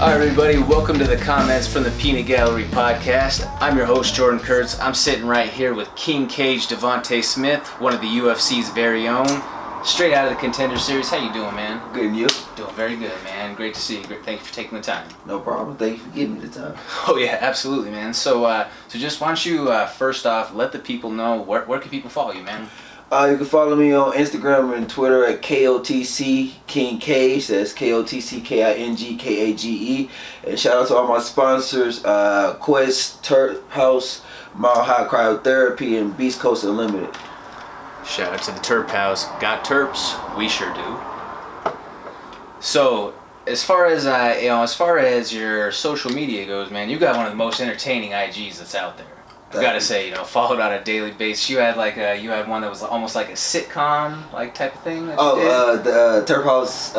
Alright everybody, welcome to the Comments from the Peanut Gallery podcast. I'm your host Jordan Kurtz. I'm sitting right here with King Kage Devonte Smith, one of the UFC's very own. Straight out of the Contender series. How you doing, man? Good, and you? Doing very good, man. Great to see you. Thank you for taking the time. No problem. Thank you for giving me the time. Oh yeah, absolutely, man. So just why don't you first off let the people know where can people follow you, man? You can follow me on Instagram and Twitter at KOTC King Kage. That's KOTC KING KAGE. And shout out to all my sponsors: Quest, Terphouse, Mile High Cryotherapy, and Beast Coast Unlimited. Shout out to the Terphouse. Got terps? We sure do. So, as far as your social media goes, man, you got one of the most entertaining IGs that's out there. I've got to say, followed on a daily basis. You had one that was almost like a sitcom type of thing. The Terphouse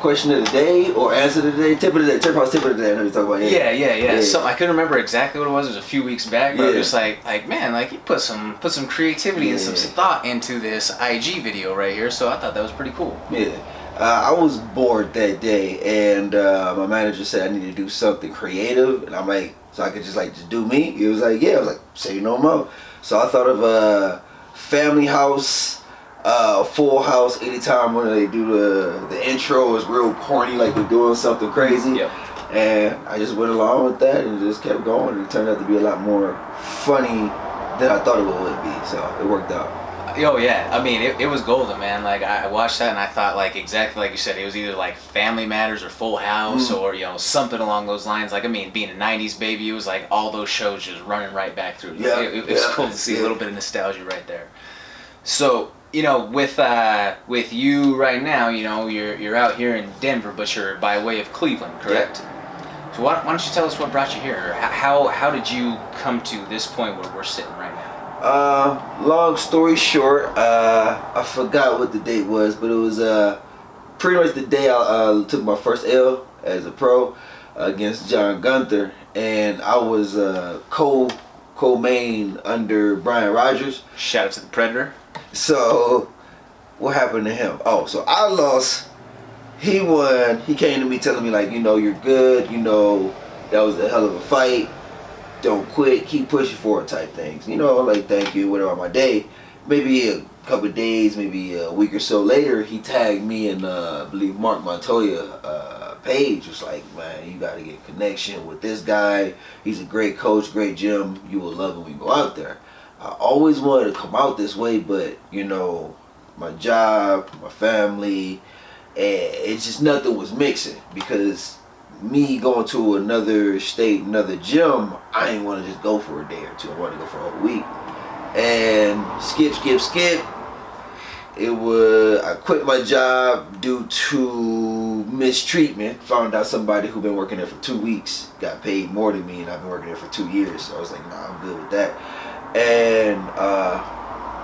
question of the day or answer of the day, tip of the day, Terphouse tip of the day. I know you're talking about. Yeah. So I couldn't remember exactly what it was. It was a few weeks back, but just man, you put some creativity and some thought into this IG video right here. So I thought that was pretty cool. Yeah. I was bored that day, and my manager said I need to do something creative, and I'm like, so I could just do me. He was like, yeah. I was like, say no more. So I thought of a family house, full house. Anytime when they do the intro is real corny, like they're doing something crazy. Yep. And I just went along with that and just kept going. It turned out to be a lot more funny than I thought it would be. So it worked out. Oh yeah, I mean it was golden, man. I watched that and I thought exactly like you said, it was either Family Matters or Full House or something along those lines. Being a '90s baby, it was all those shows just running right back through. Yeah, it was cool to see a little bit of nostalgia right there. So with you right now, you're out here in Denver, but you're by way of Cleveland, correct? Yeah. So why don't you tell us what brought you here? How did you come to this point where we're sitting right now? Long story short, I forgot what the date was, but it was pretty much the day I took my first L as a pro against John Gunther, and I was co-main under Brian Rogers. Shout out to the Predator. So what happened to him? Oh, so I lost. He won. He came to me telling me you're good. That was a hell of a fight. Don't quit, keep pushing forward type things. Thank you, whatever on my day. Maybe a couple of days, maybe a week or so later, he tagged me and I believe Mark Montoya page. Was like, man, you got to get connection with this guy. He's a great coach, great gym. You will love when we go out there. I always wanted to come out this way, but my job, my family, and it's just nothing was mixing because me going to another state, another gym, I didn't want to just go for a day or two. I wanted to go for a whole week. And skip. I quit my job due to mistreatment. Found out somebody who been working there for 2 weeks got paid more than me, and I've been working there for 2 years. So I was like, nah, I'm good with that. And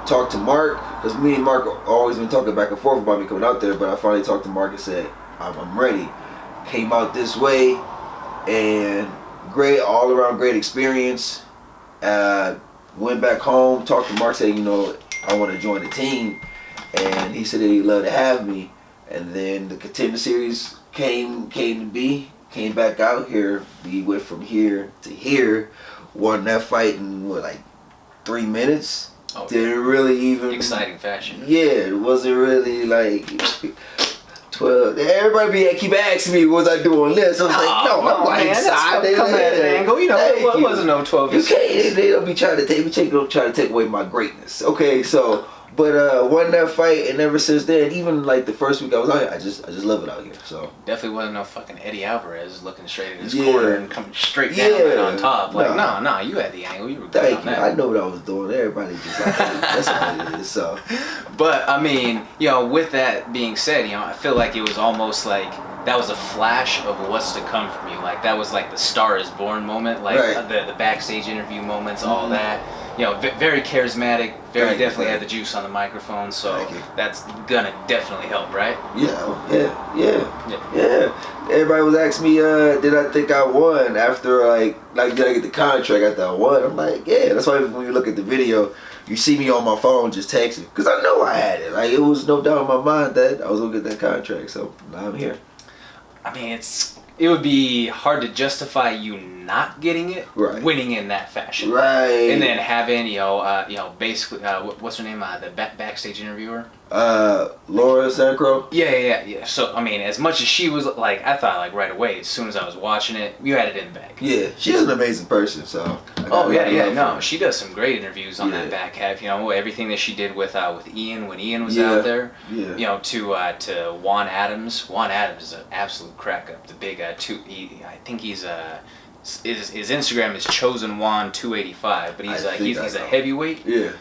talked to Mark, because me and Mark always been talking back and forth about me coming out there. But I finally talked to Mark and said, I'm ready. Came out this way, and great, all around great experience. Went back home, talked to Mark, said, I want to join the team, and he said that he'd love to have me. And then the Contender series came back out here. We went from here to here, won that fight in 3 minutes. Oh, didn't really even exciting fashion. Yeah, it wasn't really 12. Everybody keep asking me, was I doing this? I was I'm excited. Come at an angle. It wasn't no 12. You can't. They don't be trying to take away my greatness. Okay, so won that fight, and ever since then, even the first week I was out here, I just love it out here. So definitely wasn't no fucking Eddie Alvarez looking straight at his corner and coming straight down on top. No, you had the angle. You were good on that. I know what I was doing. Everybody just that's all it is. So, but I mean, with that being said, I feel like it was almost that was a flash of what's to come from you. That was the Star is Born moment, the backstage interview moments, all that. Very charismatic, definitely had the juice on the microphone, so that's gonna definitely help, right? Yeah. Everybody was asking me, did I think I won after did I get the contract after I won? I'm like, yeah. That's why when you look at the video, you see me on my phone just texting, because I know I had it. It was no doubt in my mind that I was gonna get that contract, so now I'm here. I mean, it's it would be hard to justify you not getting it, winning in that fashion, right? And then having basically what's her name, the backstage interviewer, Laura Sacro. Yeah. So I mean, as much as she was like, I thought like right away as soon as I was watching it, you had it in the bag. Yeah, she's an amazing person. So she does some great interviews on that back half. Everything that she did with Ian when Ian was out there. Yeah. To Juan Adams. Juan Adams is an absolute crack up. The big I think he's his Instagram is Chosen Juan 285, but he's a heavyweight. Yeah.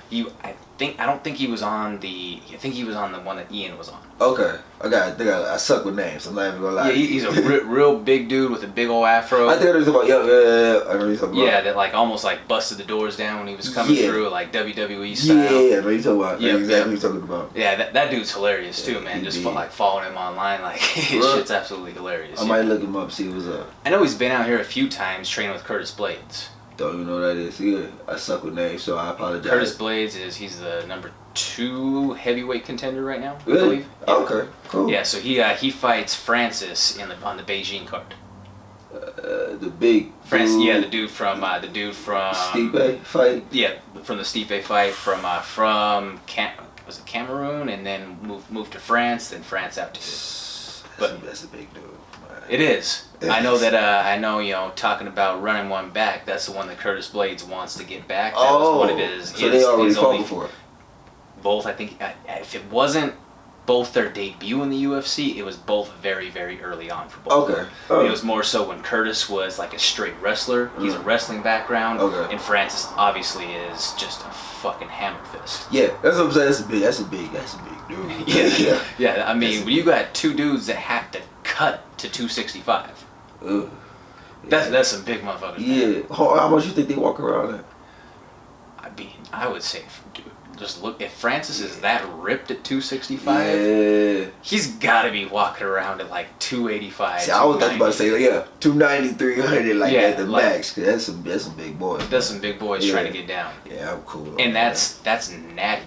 I don't think he was on the. I think he was on the one that Ian was on. Okay, I suck with names. I'm not even gonna lie. Yeah, he's a real big dude with a big old afro. I think it was about I know what you're talking about. Yeah, that like almost like busted the doors down when he was coming through, like WWE style. Yeah, I know you're talking about. Exactly what you're talking about. Yeah, that dude's hilarious too, man. Just like following him online, like his shit's absolutely hilarious. I might look him up, see what's up. I know he's been out here a few times training with Curtis Blaydes. Don't even know what that is. Yeah, I suck with names, so I apologize. Curtis Blaydes he's the number 2 heavyweight contender right now, I really? believe. Yeah. Okay, cool. Yeah, so he fights Francis on the Beijing card. The big Francis, the dude from Stipe fight. Yeah, from the Stipe fight was it Cameroon, and then moved to France, then France out to. That's a big dude. It is. I know that. Talking about running one back. That's the one that Curtis Blaydes wants to get back. That was one of his. So they already fought before. Both, I think. If it wasn't both their debut in the UFC, it was both very, very early on for both. Okay. It was more so when Curtis was like a straight wrestler. He's a wrestling background. Okay. And Francis obviously is just a fucking hammer fist. Yeah, that's what I'm saying. That's a big dude. Yeah. I mean, when you got two dudes that have to cut to 265. That's some big motherfuckers. Yeah. Man. How much you think they walk around at? I mean, I would say, dude, just look. If Francis is that ripped at 265, he's got to be walking around at like 285. See, I was about to say 290, 300, like at the max. Cause that's some big boys. That's some big boys trying to get down. Yeah, I'm cool. And that's natty.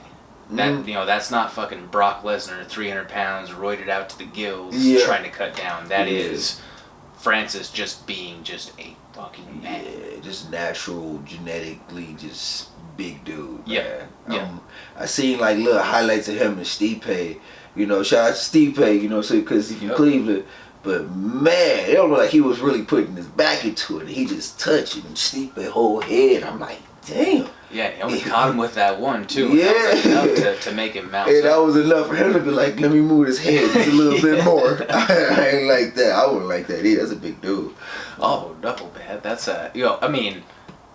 That that's not fucking Brock Lesnar, 300 pounds, roided out to the gills, trying to cut down. That is Francis just being just a fucking man. Yeah, just natural, genetically, just big dude. Yeah. I seen like little highlights of him and Stipe. Shout out to Stipe. So because he's from Cleveland. But man, it don't look like he was really putting his back into it. He just touching Stipe whole head. I'm like, damn. Yeah, he only caught him with that one too. Yeah, that was enough to make him mount. And that was enough for him to be like, let me move his head just a little bit more. I ain't like that. I wouldn't like that either. That's a big dude. Oh, double bad. That's I mean,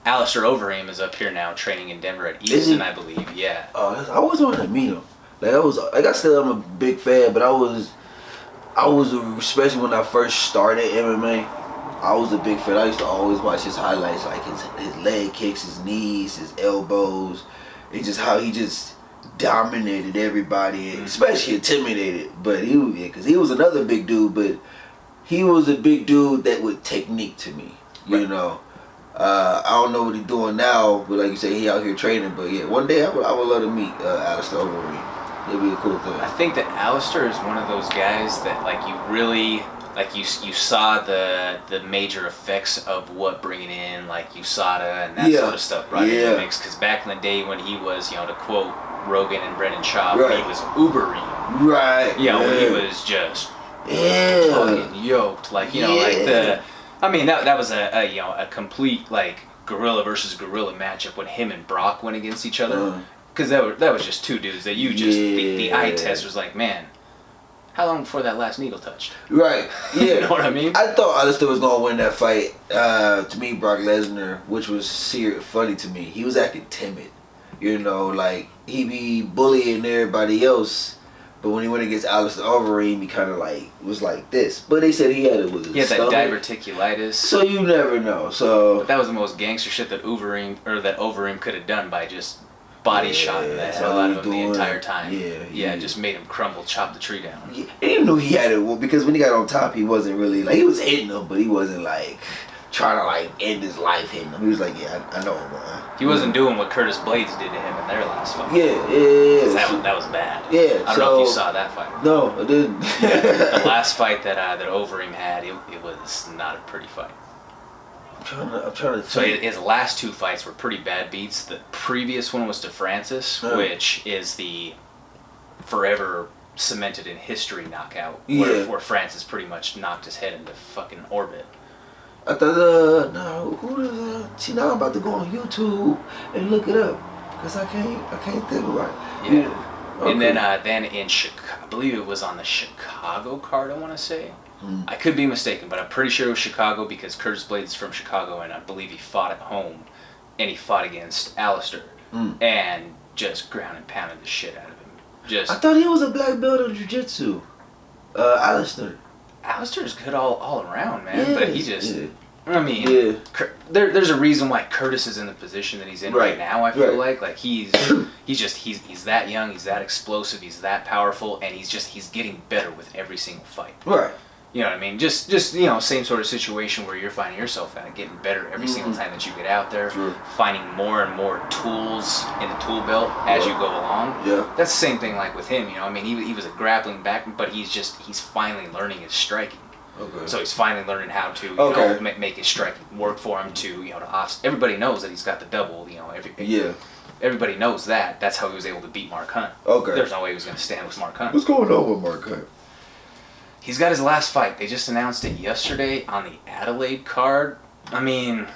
Alistair Overeem is up here now training in Denver at Easton, I believe. Yeah. I always wanted to meet him. I still am a big fan, but I was especially when I first started MMA. I was a big fan. I used to always watch his highlights, like his leg kicks, his knees, his elbows, and just how he just dominated everybody, and especially intimidated. But because he was another big dude, but he was a big dude that would technique to me. I don't know what he's doing now, but like you say, he out here training. But yeah, one day I would love to meet Alistair Overeem. It'd be a cool thing. I think that Alistair is one of those guys that like you really. Like you saw the major effects of what bringing in like USADA and that sort of stuff brought in the mix. Because back in the day when he was, to quote Rogan and Brendan Schaub, when he was Ubery. Right. When he was just fucking yoked. Like, I mean, that was a complete like gorilla versus gorilla matchup when him and Brock went against each other. Because that was just two dudes that you just, the eye test was like, man. How long before that last needle touched? Right. Yeah. You know what I mean? I thought Alistair was gonna win that fight. To me, Brock Lesnar, which was funny to me. He was acting timid. Like he be bullying everybody else, but when he went against Alistair Overeem, he kind of like was like this. But they said he had it with his stomach. That diverticulitis. So you never know. So but that was the most gangster shit that Overeem could have done by just. Body shot the hell out of him the entire time. Just made him crumble, chop the tree down. Yeah. And you knew he had it because when he got on top, he wasn't really like he was hitting him, but he wasn't like trying to like end his life hitting him. He was like, yeah, I know, man. He wasn't doing what Curtis Blaydes did to him in their last fight. Yeah. That was bad. Yeah. I don't know if you saw that fight. No, I didn't. The last fight that Overeem had, it was not a pretty fight. I'm trying to. So his last 2 fights were pretty bad beats. The previous one was to Francis, which is the forever cemented in history knockout, where Francis pretty much knocked his head into fucking orbit. I thought, no, who does see, now I'm about to go on YouTube and look it up because I can't think about it. Yeah. Okay. And then in Chicago, I believe it was on the Chicago card, I want to say. I could be mistaken, but I'm pretty sure it was Chicago because Curtis Blaydes is from Chicago, and I believe he fought at home, and he fought against Alistair, and just ground and pounded the shit out of him. I thought he was a black belt in jiu-jitsu. Alistair. Alistair's good all around, man, but he just... Yeah. I mean, there's a reason why Curtis is in the position that he's in right now. I feel like he's that young, he's that explosive, he's that powerful, and he's getting better with every single fight. Right. You know what I mean? Just same sort of situation where you're finding yourself at getting better every single time that you get out there, finding more and more tools in the tool belt as you go along. Yeah. That's the same thing like with him. You know, I mean, he was a grappling back, but he's finally learning his striking. Okay. So he's finally learning how to make his striking work for him to offset. Everybody knows that he's got the double. Everybody knows that. That's how he was able to beat Mark Hunt. Okay. There's no way he was going to stand with Mark Hunt. What's going on with Mark Hunt? He's got his last fight. They just announced it yesterday on the Adelaide card. I mean,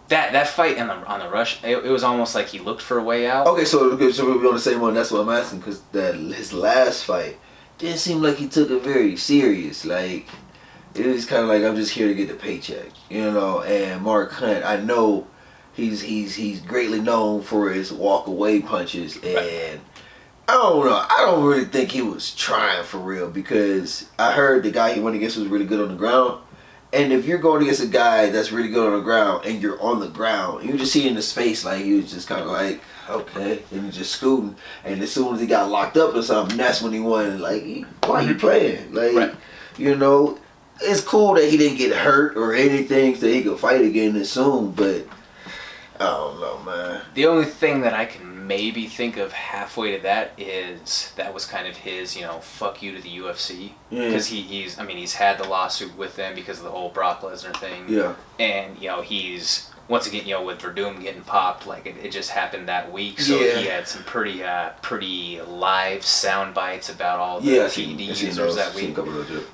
that fight on the rush, it was almost like he looked for a way out. Okay, so we're on the same one. That's what I'm asking because his last fight didn't seem like he took it very serious. Like. It was kind of like I'm just here to get the paycheck, And Mark Hunt, I know he's greatly known for his walk away punches, and I don't know. I don't really think he was trying for real because I heard the guy he went against was really good on the ground, and if you're going against a guy that's really good on the ground and you're on the ground, you just see in his face like he was just kind of like okay, and he just scooting, and as soon as he got locked up or something, that's when he won. Like why are you playing? Like It's cool that he didn't get hurt or anything so he could fight again soon, but I don't know, man. The only thing that I can maybe think of halfway to that is that was kind of his, fuck you to the UFC. Because he's had the lawsuit with them because of the whole Brock Lesnar thing. Yeah. And, he's... Once again, with Verdum getting popped, like it just happened that week, so he had some pretty live sound bites about all the PED users that week.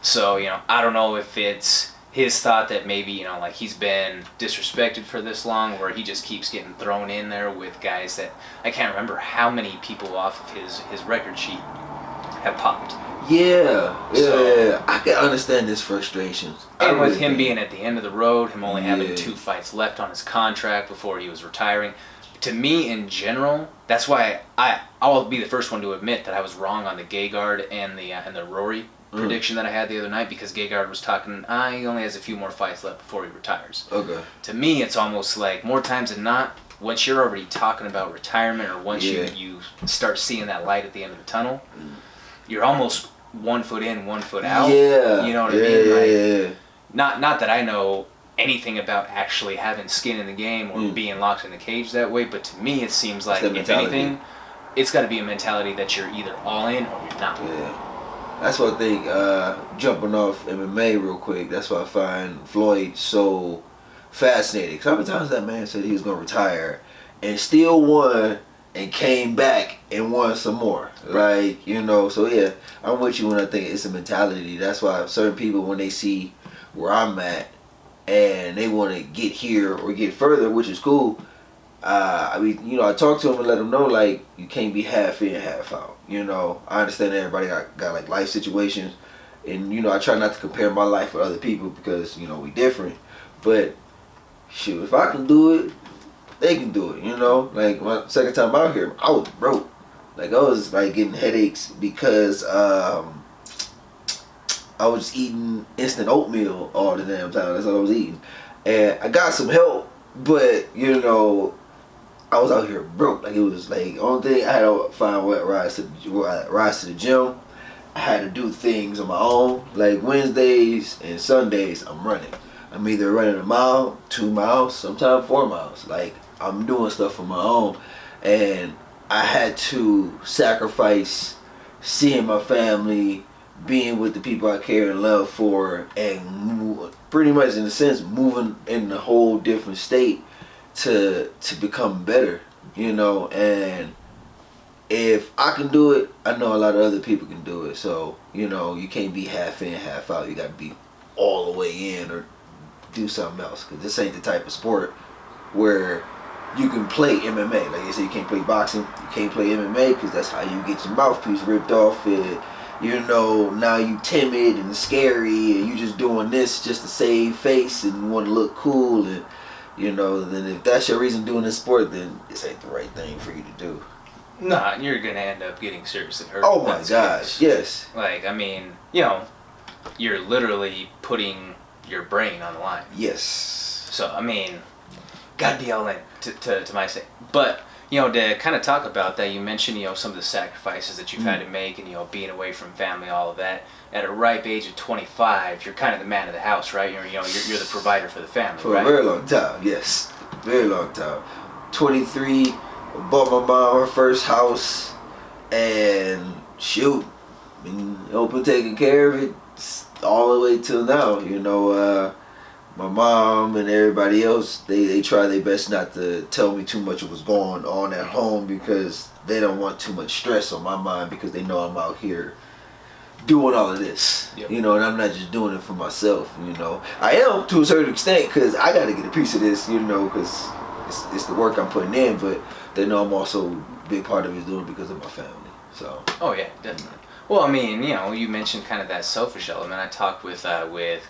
So I don't know if it's his thought that maybe like he's been disrespected for this long, where he just keeps getting thrown in there with guys that I can't remember how many people off of his record sheet have popped. Yeah. I can understand his frustrations. And with him being at the end of the road, him only having 2 fights left on his contract before he was retiring, to me in general, that's why I'll be the first one to admit that I was wrong on the Gegard and the Rory prediction that I had the other night, because Gegard was talking, he only has a few more fights left before he retires. Okay. To me, it's almost like more times than not, once you're already talking about retirement or once you start seeing that light at the end of the tunnel, you're almost 1 foot in, 1 foot out. Yeah. You know what I mean? Like, not that I know anything about actually having skin in the game or being locked in the cage that way, but to me it seems like, if anything, it's got to be a mentality that you're either all in or you're not. Yeah. That's what I think, jumping off MMA real quick, that's why I find Floyd so fascinating. How many times that man said he was going to retire and still won and came back and won some more, like, so yeah, I'm with you when I think it's a mentality. That's why certain people, when they see where I'm at and they want to get here or get further, which is cool, I talk to them and let them know, like, you can't be half in, half out. I understand that everybody got like life situations, and I try not to compare my life with other people because we different, but shoot, if I can do it, they can do it, Like my second time out here, I was broke. Like I was like getting headaches because I was just eating instant oatmeal all the damn time. That's what I was eating, and I got some help, but I was out here broke. Like it was like only thing I had to find rides to the gym. I had to do things on my own. Like Wednesdays and Sundays, I'm running. I'm either running a mile, 2 miles, sometimes 4 miles. Like, I'm doing stuff on my own. And I had to sacrifice seeing my family, being with the people I care and love for, and pretty much, in a sense, moving in a whole different state to become better, you know. And if I can do it, I know a lot of other people can do it. So, you know, you can't be half in, half out. You got to be all the way in or do something else. Because this ain't the type of sport where you can play MMA. Like you say, you can't play boxing. You can't play MMA because that's how you get your mouthpiece ripped off. And, you know, now you timid and scary and you just doing this just to save face and want to look cool. And, you know, then if that's your reason doing this sport, then this ain't the right thing for you to do. Nah, you're gonna end up getting seriously hurt. Oh my gosh, yes. Like, I mean, you know, you're literally putting your brain on the line. Yes. So, I mean, gotta be all in to my sake. But, you know, to kind of talk about that, you mentioned, you know, some of the sacrifices that you've had to make and, you know, being away from family, all of that. At a ripe age of 25, you're kind of the man of the house, right? You're the provider for the family, for right? For a very long time, yes. Very long time. 23, bought my mom her first house, and shoot, been open taking care of it all the way till now. You know, my mom and everybody else, they try their best not to tell me too much of what's going on at home because they don't want too much stress on my mind because they know I'm out here doing all of this. Yep. You know, and I'm not just doing it for myself, you know. I am to a certain extent because I got to get a piece of this, you know, because it's the work I'm putting in, but they know I'm also a big part of it doing it because of my family. So. Oh yeah, definitely. Well, I mean, you know, you mentioned kind of that selfish element. I talked with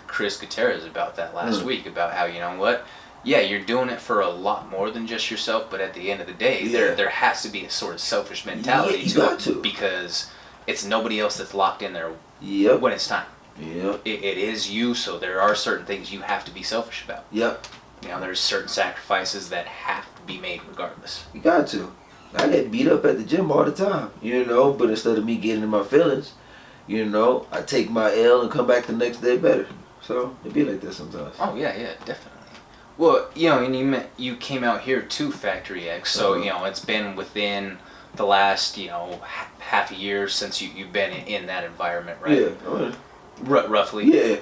Chris Gutierrez about that last week, about how, you know what, yeah, you're doing it for a lot more than just yourself, but at the end of the day, there has to be a sort of selfish mentality to it because it's nobody else that's locked in there when it's time. Yep. It is you, so there are certain things you have to be selfish about. Yep. You know, there's certain sacrifices that have to be made regardless. You got to. I get beat up at the gym all the time, you know, but instead of me getting in my feelings, you know, I take my L and come back the next day better. So, it be like that sometimes. Oh, yeah, definitely. Well, you know, and you came out here to Factory X, so, you know, it's been within the last, you know, half a year since you've been in that environment, right? Yeah. Roughly. Yeah.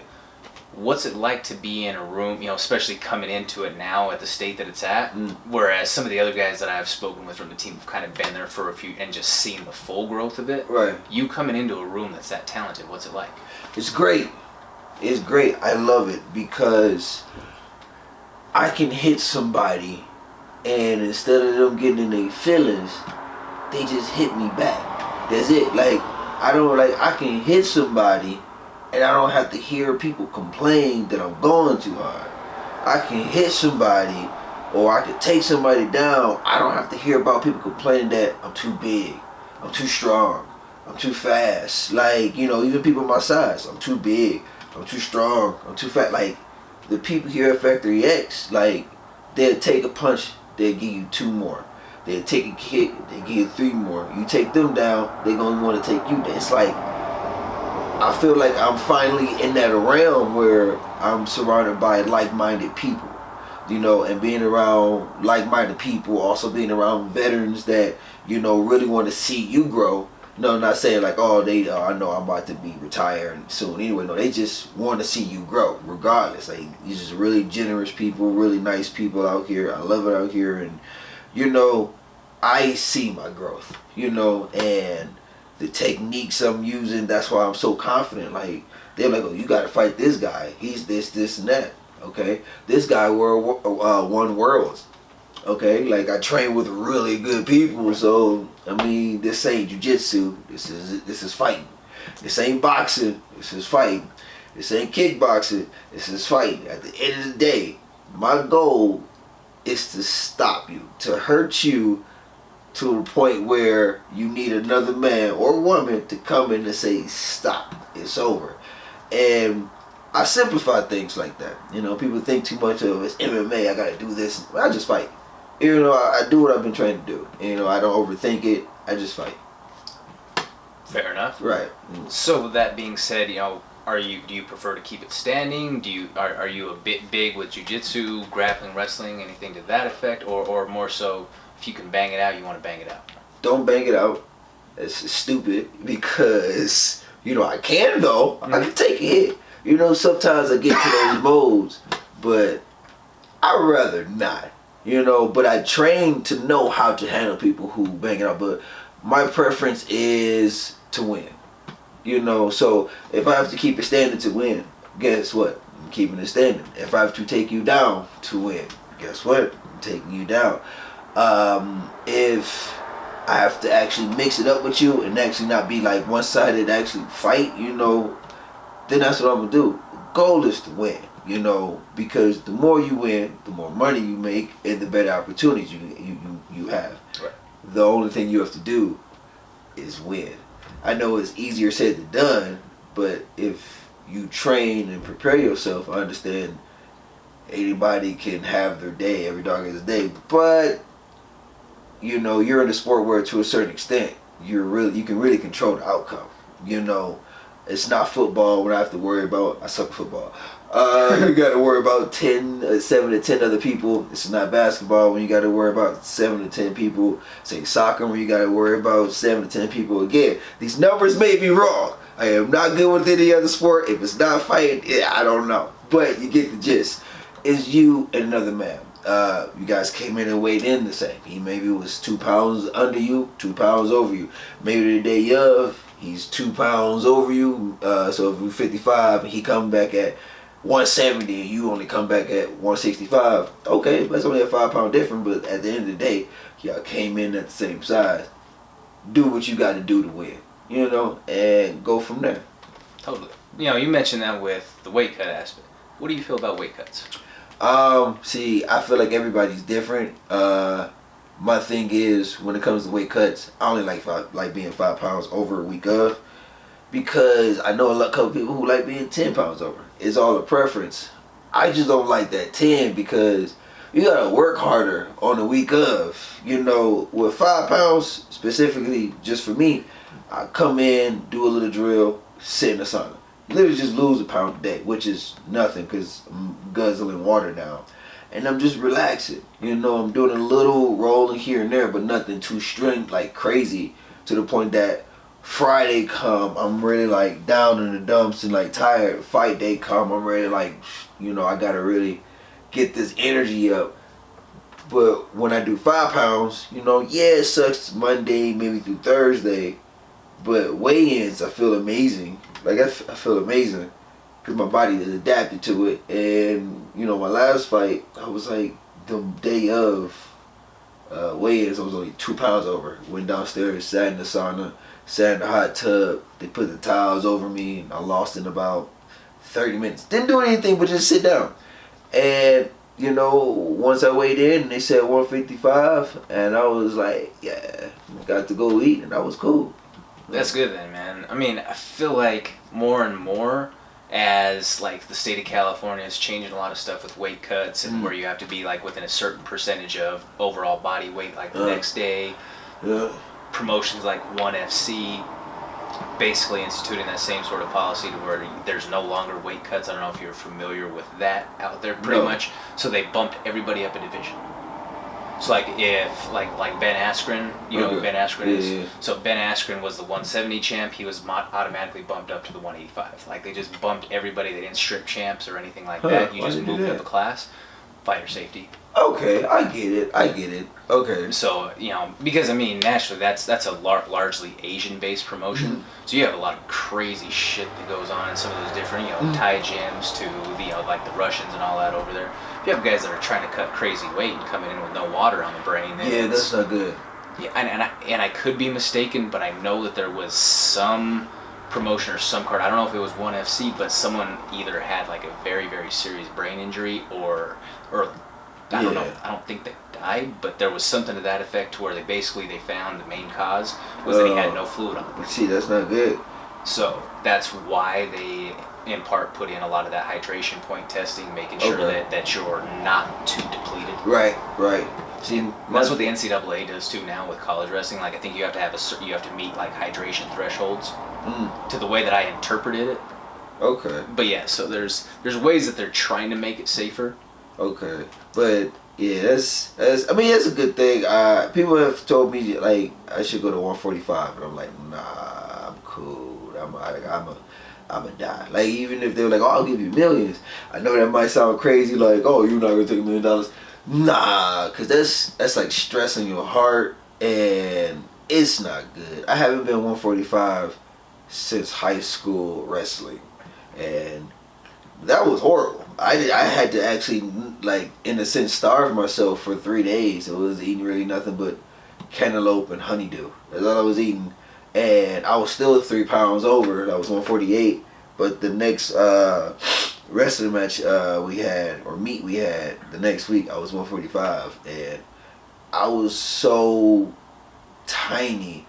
What's it like to be in a room, you know, especially coming into it now at the state that it's at, whereas some of the other guys that I've spoken with from the team have kind of been there for a few and just seen the full growth of it. Right. You coming into a room that's that talented, what's it like? It's great. It's great. I love it because I can hit somebody and instead of them getting in their feelings, they just hit me back. That's it. Like, I can hit somebody and I don't have to hear people complain that I'm going too hard. I can hit somebody or I can take somebody down. I don't have to hear about people complaining that I'm too big, I'm too strong, I'm too fast. Like, you know, even people my size, I'm too big, I'm too strong, I'm too fat. Like, the people here at Factory X, like, they'll take a punch, they'll give you 2 more. They'll take a kick, they give you 3 more. You take them down, they're going to want to take you down. It's like, I feel like I'm finally in that realm where I'm surrounded by like-minded people, you know, and being around like-minded people, also being around veterans that, you know, really want to see you grow. No, not saying like, oh, I know I'm about to be retired soon anyway. No, they just want to see you grow regardless. Like, these just really generous people, really nice people out here. I love it out here. And, you know, I see my growth, you know, and the techniques I'm using, that's why I'm so confident. Like, they're like, oh, you got to fight this guy. He's this, and that. Okay? This guy won worlds. Okay? Like, I train with really good people, so, I mean, this ain't jiu-jitsu. This is fighting. This ain't boxing. This is fighting. This ain't kickboxing. This is fighting. At the end of the day, my goal is to stop you, to hurt you, to a point where you need another man or woman to come in and say, stop, it's over. And I simplify things like that. You know, people think too much of it's MMA, I gotta do this. I just fight. You know, I do what I've been trained to do. You know, I don't overthink it, I just fight. Fair enough. Right. So with that being said, you know, do you prefer to keep it standing? Are you a bit big with jiu-jitsu, grappling, wrestling, anything to that effect, or more so if you can bang it out, you want to bang it out? Don't bang it out. It's stupid because I can though. I can take a hit. Sometimes I get to those modes, but I'd rather not. But I train to know how to handle people who bang it out. But my preference is to win. So if I have to keep it standing to win, guess what? I'm keeping it standing. If I have to take you down to win, guess what? I'm taking you down. If I have to actually mix it up with you and actually not be like one-sided, actually fight, then that's what I'm gonna do. Goal is to win, because the more you win, the more money you make, and the better opportunities you have. Right. The only thing you have to do is win. I know it's easier said than done, but if you train and prepare yourself, I understand anybody can have their day, every dog has a day, but you're in a sport where to a certain extent you can really control the outcome. It's not football when I have to worry about, I suck at football. You got to worry about 7 to 10 other people. It's not basketball when you got to worry about 7 to 10 people. Say soccer when you got to worry about 7 to 10 people. Again, these numbers may be wrong. I am not good with any other sport. If it's not fighting, I don't know. But you get the gist. It's you and another man. You guys came in and weighed in the same. He maybe was 2 pounds under you, 2 pounds over you. Maybe the day of, he's 2 pounds over you. So if you're 55 and he come back at 170 and you only come back at 165, okay, that's only a 5 pound difference, but at the end of the day, y'all came in at the same size. Do what you got to do to win, and go from there. Totally. You mentioned that with the weight cut aspect. What do you feel about weight cuts? See, I feel like everybody's different. My thing is, when it comes to weight cuts, I only like being 5 pounds over a week of, because I know a couple people who like being 10 pounds over. It's all a preference. I just don't like that 10 because you gotta work harder on the week of. With 5 pounds specifically, just for me, I come in, do a little drill, sit in the sauna. Literally just lose a pound a day, which is nothing because I'm guzzling water now. And I'm just relaxing. I'm doing a little rolling here and there, but nothing too strict, like crazy, to the point that Friday come, I'm really like down in the dumps and like tired. Fight day come, I'm ready like, I gotta really get this energy up. But when I do 5 pounds, it sucks Monday, maybe through Thursday, but weigh-ins, I feel amazing. Like I feel amazing because my body is adapted to it. And my last fight, I was like the day of weigh-ins, I was only 2 pounds over. Went downstairs, sat in the sauna, sat in the hot tub. They put the towels over me, and I lost in about 30 minutes. Didn't do anything but just sit down. And once I weighed in, they said 155, and I was like, yeah, got to go eat, and that was cool. That's good then, man. I mean, I feel like more and more as like the state of California is changing a lot of stuff with weight cuts and where you have to be like within a certain percentage of overall body weight like the next day. Yeah. Promotions like 1FC basically instituting that same sort of policy to where there's no longer weight cuts. I don't know if you're familiar with that out there pretty much. So they bumped everybody up a division. So like if like Ben Askren, know who Ben Askren is? Yeah. So Ben Askren was the 170 champ. He was automatically bumped up to the 185. Like they just bumped everybody. They didn't strip champs or anything like that. You just moved up a class. Fighter safety. Okay, I get it. Okay. So, because naturally that's a largely Asian-based promotion. Mm-hmm. So you have a lot of crazy shit that goes on in some of those different, Thai gyms to like the Russians and all that over there. If you have guys that are trying to cut crazy weight and coming in with no water on the brain, then that's not good. Yeah, and I could be mistaken, but I know that there was some promotion or some card. I don't know if it was 1FC, but someone either had like a very, very serious brain injury or I don't know. I don't think they died, but there was something to that effect to where they found the main cause was that he had no fluid on the brain. See, that's not good. So that's why they in part put in a lot of that hydration point testing, making sure that you're not too depleted. Right. See, that's what the NCAA does too now with college wrestling. Like I think you have to meet like hydration thresholds. To the way that I interpreted it, Okay. But yeah, so there's ways that they're trying to make it safer. Okay. But yeah, that's I mean that's a good thing. People have told me like I should go to 145, and I'm like, nah, I'm cool. I'm a die. Like even if they were like, oh, I'll give you millions. I know that might sound crazy, like, oh, you're not gonna take $1 million. Nah, cause that's like stressing your heart, and it's not good. I haven't been 145 since high school wrestling, and that was horrible. I had to actually, like, in a sense, starve myself for 3 days. I was eating really nothing but cantaloupe and honeydew. That's all I was eating. And I was still 3 pounds over. I was 148. But the next wrestling match we had, or meet we had, the next week, I was 145. And I was so tiny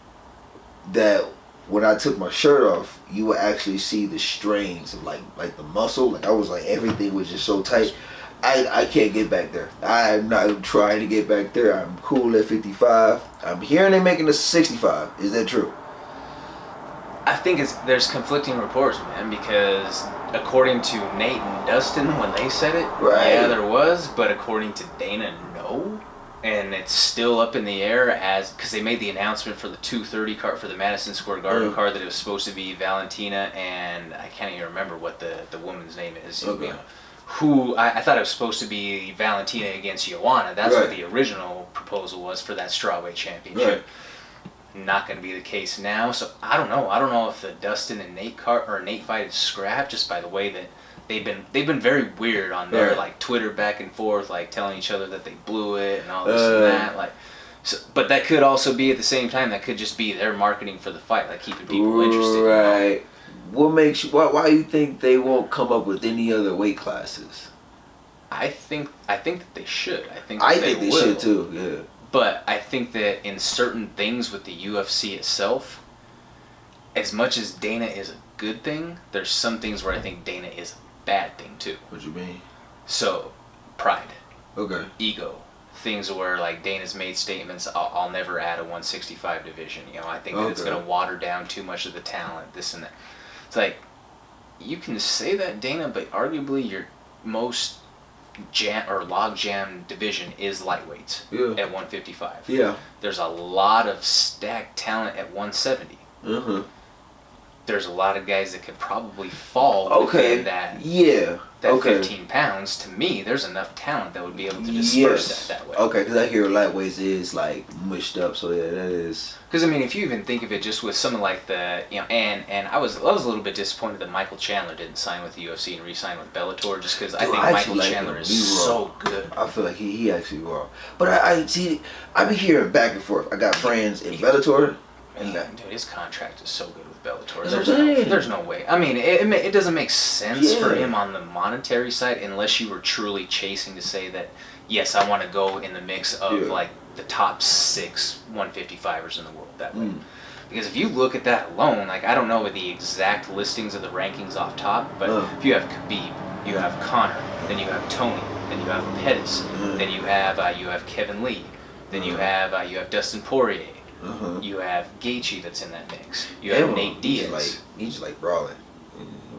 that when I took my shirt off, you would actually see the strains of like the muscle. Like I was like, everything was just so tight. I can't get back there. I'm not trying to get back there. I'm cool at 55. I'm hearing they're making a 65. Is that true? I think there's conflicting reports, man, because according to Nate and Dustin when they said it, right. Yeah, there was, but according to Dana, no. And it's still up in the air because they made the announcement for the 230 card for the Madison Square Garden card that it was supposed to be Valentina, and I can't even remember what the woman's name is. Okay. You know, who I thought it was supposed to be Valentina against Joanna. That's what the original proposal was for that strawweight championship. Right. Not going to be the case now. So I don't know. I don't know if the Dustin and Nate fight is scrapped just by the way that they've been very weird on their like Twitter back and forth, like telling each other that they blew it and all this and that. Like, so, but that could also be at the same time that could just be their marketing for the fight, like keeping people interested. Right. You know? What makes you? Why you think they won't come up with any other weight classes? I think that they should. I think they should too. Yeah. But I think that in certain things with the UFC itself, as much as Dana is a good thing, there's some things where I think Dana is a bad thing too. What you mean? So, pride. Okay. Ego. Things where like Dana's made statements, I'll never add a 165 division. You know, I think that it's going to water down too much of the talent, this and that. It's like, you can say that, Dana, but arguably your most log jam division is lightweights at 155. Yeah. There's a lot of stacked talent at 170. Uh-huh. There's a lot of guys that could probably fall within that. Yeah. That 15 pounds. To me, there's enough talent that would be able to disperse that way. Okay, because I hear lightweights is like mushed up, so yeah, that is. Because I mean, if you even think of it just with something like and I was a little bit disappointed that Michael Chandler didn't sign with the UFC and re-sign with Bellator, just because I think Michael Chandler is so good. I feel like he actually raw, but I see I be hearing back and forth. I got friends in Bellator. Dude, his contract is so good with Bellator. There's no way. I mean, it doesn't make sense for him on the monetary side unless you were truly chasing to say that, yes, I want to go in the mix of like the top 6 155ers in the world that way. Because if you look at that alone, like I don't know the exact listings of the rankings off top, but if you have Khabib, you have Conor, then you have Tony, then you have Pettis, then you have Kevin Lee, then you have Dustin Poirier. You have Gaethje that's in that mix. You have Nate Diaz. He's just like brawling.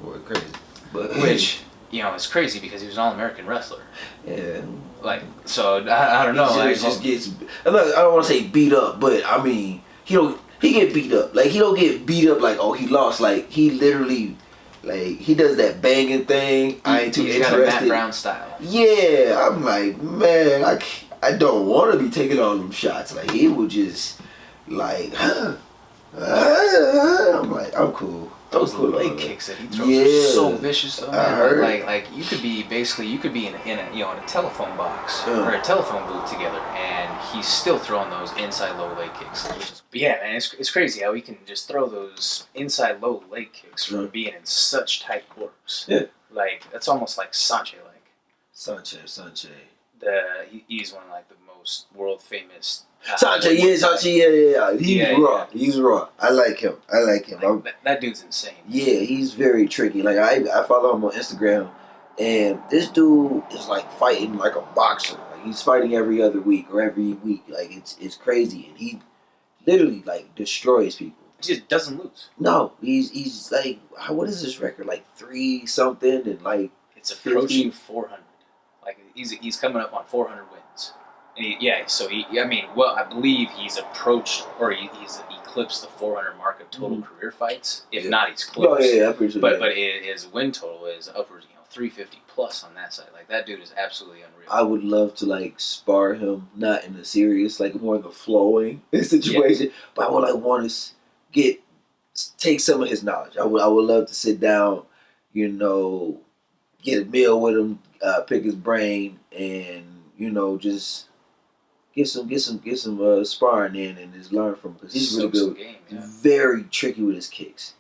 Boy, crazy. But which, it's crazy because he was an All-American wrestler. Yeah. Like, so, I don't know. He just gets, I don't want to say beat up, but I mean, he get beat up. Like, he don't get beat up like, oh, he lost. Like, he literally, like, he does that banging thing. I ain't too interested. He's got a Matt Brown style. Yeah. I'm like, man, I don't want to be taking all them shots. Like, he would just... Like, I'm like, I'm cool. Those leg kicks that he throws are so vicious, though, man. I heard. Like you could be in a telephone box or a telephone booth together, and he's still throwing those inside low leg kicks. But yeah, man, it's crazy how he can just throw those inside low leg kicks from being in such tight quarters. Yeah, like that's almost like Sanchez. Sanchez. He's one of like the most world famous. Sanchez, yeah. He's raw. I like him. Like, that dude's insane. Yeah, he's very tricky. Like I follow him on Instagram, and this dude is like fighting like a boxer. Like he's fighting every other week or every week. Like it's crazy, and he literally like destroys people. just doesn't lose. No, he's like, what is his record? Like 3 something and like it's approaching 400. Like he's coming up on 400 wins. And I believe he's approached or he's eclipsed the 400 mark of total career fights. If not, he's close. Oh yeah, I'm pretty sure. But his win total is upwards, 350 plus on that side. Like that dude is absolutely unreal. I would love to like spar him, not in a serious, like more of a flowing situation, but I would like want to take some of his knowledge. I would love to sit down, get a meal with him, pick his brain, and just get some sparring in and just learn from him because he's really good. Very tricky with his kicks.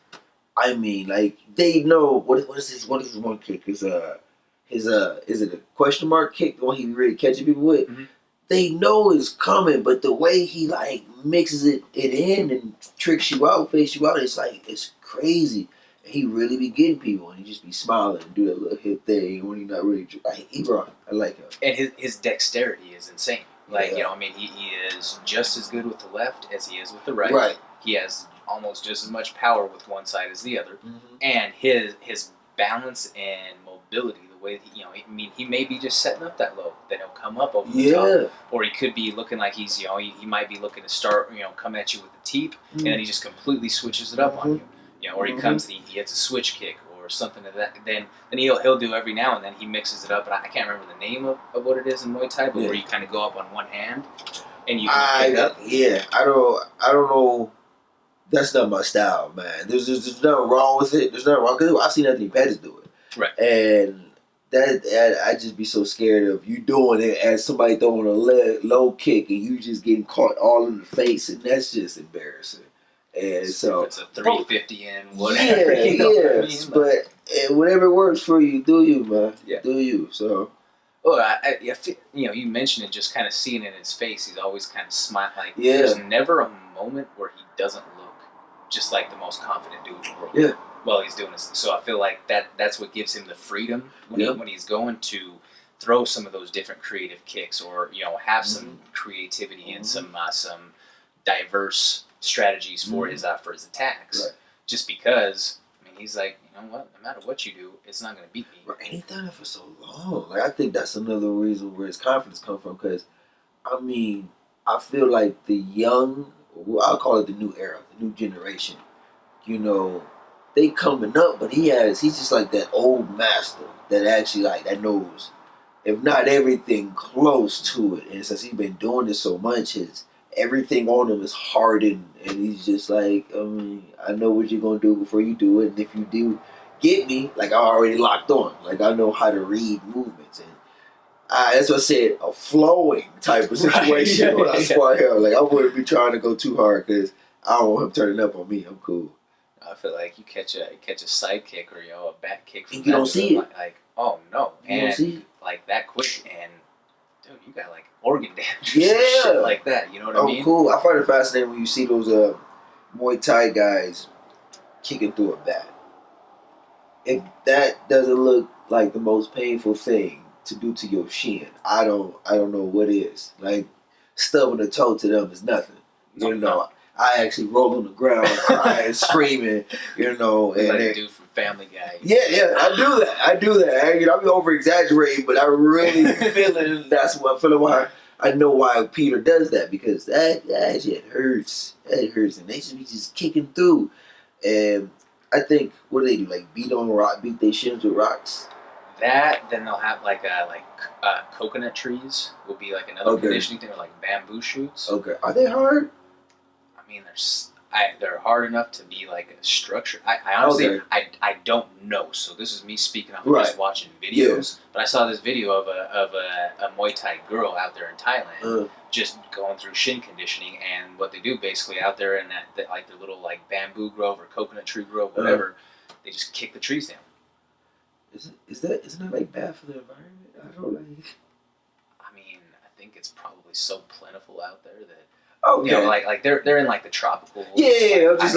I mean, like they know what is his one kick? Is it a question mark kick? The one he really catching people with? Mm-hmm. They know it's coming, but the way he like mixes it in and tricks you out, fakes you out, it's crazy. And he really be getting people, and he just be smiling and do that little hip thing when he not really. He brought. I like him. And his dexterity is insane. Like he is just as good with the left as he is with the right. Right. He has almost just as much power with one side as the other, and his balance and mobility. The way that, he may be just setting up that low, then he'll come up over the top, or he could be looking like he's he might be looking to start come at you with the teep, and then he just completely switches it up on you, or he comes and he hits a switch kick or something like that. Then he'll do every now and then he mixes it up, and I can't remember the name of what it is in Muay Thai, but where you kind of go up on one hand and you can pick up. Yeah, I don't know. That's not my style, man. There's nothing wrong with it. There's nothing wrong because I've seen Anthony Pettis do it, right? And that I just be so scared of you doing it as somebody throwing a low kick and you just getting caught all in the face, and that's just embarrassing. And so if it's a 350 in whatever, yes, but whatever works for you, do you, man? Yeah. Do you? So. Well, I you mentioned it, just kind of seeing it in his face. He's always kind of smiling. Like, there's never a moment where he doesn't look just like the most confident dude in the world. Yeah. While he's doing this, so I feel like that's what gives him the freedom when he's going to throw some of those different creative kicks, or have some creativity and some diverse strategies for his attacks. Right. Just because he's like, you know what? No matter what you do, it's not going to beat me. Right. And he's done it for so long. Like I think that's another reason where his confidence comes from. Because I feel like the young, I'll call it the new era, the new generation. They coming up, but he's just like that old master that actually that knows, if not everything, close to it. And since he's been doing this so much, everything on him is hardened, and he's just like, I know what you're gonna do before you do it, and if you do get me, I already locked on. I know how to read movements, and that's what I said, a flowing type of situation when I spar him. I wouldn't be trying to go too hard because I don't want him turning up on me. I'm cool. I feel like you catch a side kick or a back kick from you don't see it. Oh no, you don't see it that quick, and dude, you got organ damage, yeah, shit like that. You know what I mean? Cool. I find it fascinating when you see those Muay Thai guys kicking through a bat. If that doesn't look like the most painful thing to do to your shin, I don't know what is. Stubbing a toe to them is nothing. No. I actually roll on the ground, crying, screaming, and like dude from Family Guy. Yeah, I do that. I'm over exaggerating, but I really feeling that's what I'm feeling. Why I know why Peter does that, because that shit hurts. That hurts, and they should be just kicking through. And I think what do they do? Beat their shins with rocks. That then they'll have coconut trees will be another conditioning thing, or bamboo shoots. Okay, are they hard? They're hard enough to be a structure. I honestly, I don't know. So this is me speaking. I'm just watching videos. Yeah. But I saw this video of a Muay Thai girl out there in Thailand just going through shin conditioning, and what they do basically out there in that their little bamboo grove or coconut tree grove, whatever, they just kick the trees down. Isn't that bad for the environment? I don't I think it's probably so plentiful out there that. Okay. They're in the tropical. Yeah, I'm just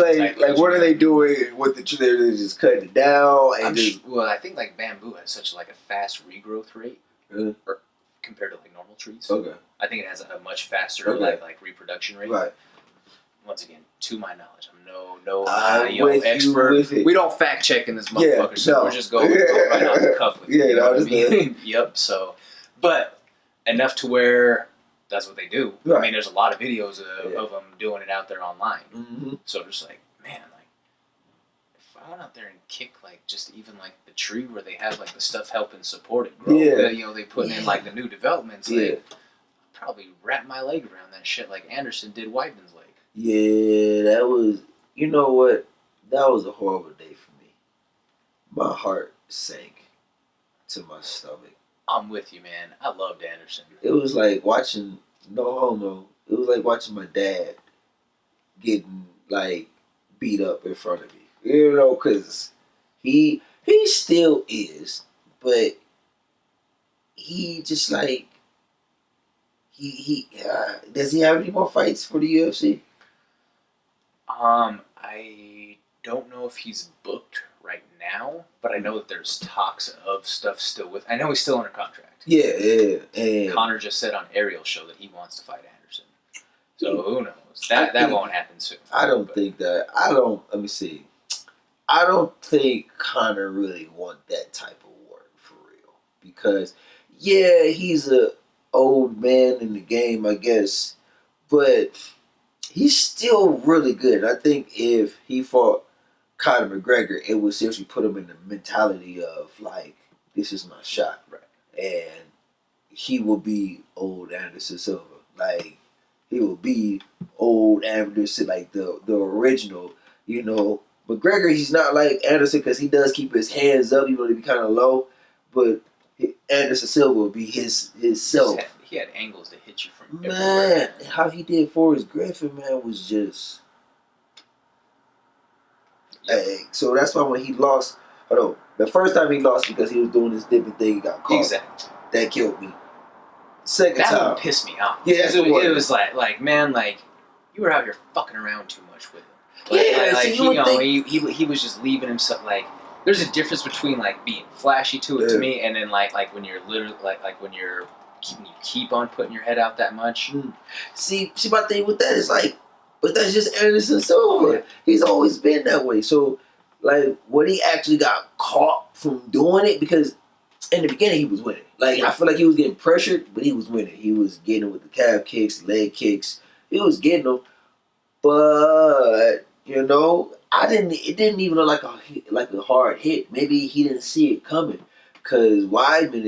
what are they doing with the tree? They're just cutting it down and I think bamboo has such a fast regrowth rate, or compared to normal trees. Okay. I think it has a much faster reproduction rate. Right. once again, to my knowledge, I'm no expert. We don't fact check in this motherfucker, so we're just going right off the cuff with it. You know what I mean? Yep. So, but enough to where that's what they do. Right. I mean, there's a lot of videos of them doing it out there online. Mm-hmm. So just like, man, like if I went out there and kick like just even like the tree where they have like the stuff helping support it grow, you know, they put in like the new developments, like probably wrap my leg around that shit like Anderson did Weidman's leg. Yeah, that was, you know what? That was a horrible day for me. My heart sank to my stomach. I'm with you, man. I loved Anderson. It was like watching, no homo, it was like watching my dad getting, like, beat up in front of me. You know, because he still is, but he just, like, does he have any more fights for the UFC? I don't know if he's booked right now, but I know that there's talks of stuff still with. I know he's still under contract. Yeah. And Conor just said on Ariel's show that he wants to fight Anderson. So who knows? That won't happen soon. I don't think that. Let me see. I don't think Conor really want that type of work for real. Because, yeah, he's a old man in the game, I guess. But he's still really good. I think if he fought Conor McGregor, it would seriously put him in the mentality of, like, this is my shot. Right. And he will be old Anderson Silva. Like, he will be old Anderson, like the original, you know. McGregor, he's not like Anderson because he does keep his hands up, even though they be kind of low. But Anderson Silva will be his self. He had angles to hit you from everywhere. Man, how he did Forrest Griffin, man, was just... Yep. Hey, so that's why when he lost... Hold on. The first time he lost because he was doing this dipping thing, he got caught. Exactly. That killed me. Second time. That one pissed me off. Yeah, it was like, man, like, you were out here fucking around too much with him. He was just leaving himself, like, there's a difference between, like, being flashy to me, and then, like when you're literally, like when you keep on putting your head out that much. See, my thing with that is, like, but that's just Anderson Silva. Yeah. He's always been that way. So, like, when he actually got caught from doing it, because in the beginning he was winning. Like, I feel like he was getting pressured, but he was winning. He was getting them with the calf kicks, leg kicks. He was getting them. But, you know, it didn't even look like a hard hit. Maybe he didn't see it coming. Because Weidman,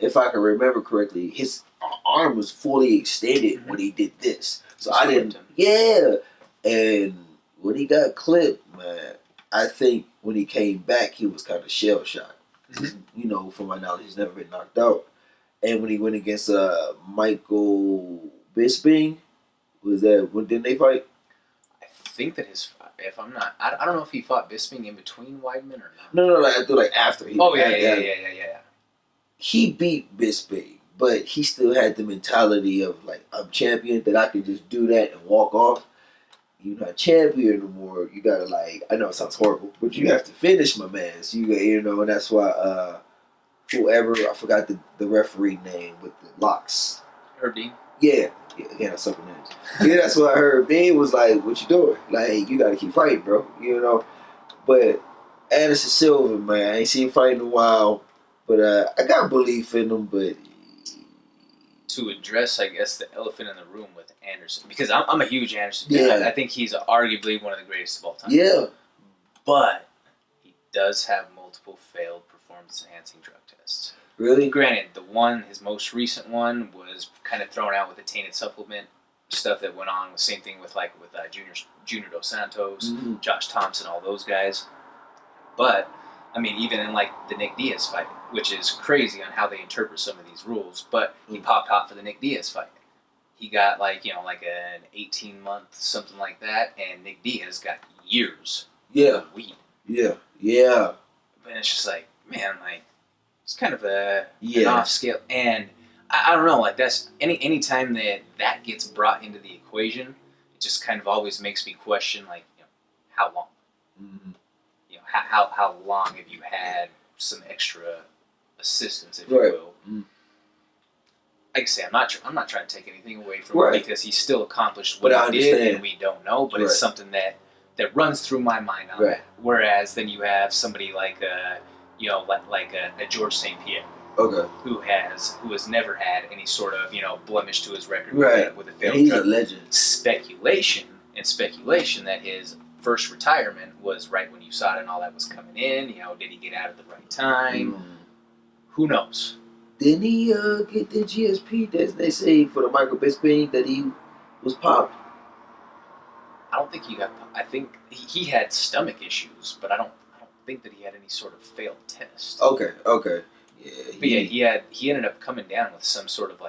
if I can remember correctly, his arm was fully extended when he did this. So I didn't. Yeah. And when he got clipped, man, I think when he came back, he was kind of shell-shocked. You know, from my knowledge, he's never been knocked out. And when he went against Michael Bisping, when didn't they fight? I think that if I'm not, I don't know if he fought Bisping in between Weidman or not. No, I thought like after. Yeah. He beat Bisping, but he still had the mentality of like, I'm champion, that I can just do that and walk off. You're not champion no more. You gotta, like, I know it sounds horrible, but you have to finish, my man. So you know, and that's why whoever, I forgot the referee name with the locks. Herb Dean? Yeah, that's something else. Yeah, that's what I heard. Dean was like, what you doing? Like, you gotta keep fighting, bro. You know? But Anderson Silva, man, I ain't seen him fight in a while. But I got belief in him, but... To address, I guess, the elephant in the room with Anderson, because I'm a huge Anderson fan. I think he's arguably one of the greatest of all time. Yeah. But he does have multiple failed performance-enhancing drug tests. Really? Granted, his most recent one was kind of thrown out with the tainted supplement stuff that went on. The same thing with Junior Dos Santos, Josh Thompson, all those guys. But I mean, even in like the Nick Diaz fight, which is crazy on how they interpret some of these rules. But he popped out for the Nick Diaz fight. He got like an 18-month something like that, and Nick Diaz got years. Of weed. Yeah. And it's just like, man, like it's kind of an off scale, and I don't know, like that's any time that gets brought into the equation, it just kind of always makes me question, like, you know, how long. You know, how long have you had some extra assistance, if you will? like I say, I'm not trying to take anything away from him because he still accomplished what I he did, and we don't know. But it's something that runs through my mind on that. Whereas then you have somebody like a George St. Pierre, who has never had any sort of blemish to his record with a failed He's a legend. Speculation that his first retirement was right when USADA and all that was coming in. Did he get out at the right time? Who knows? Didn't he get the GSP that they say for the Michael Bisping that he was popped? I don't think he got. I think he had stomach issues, but I don't think that he had any sort of failed test. Okay. Yeah, he ended up coming down with some sort of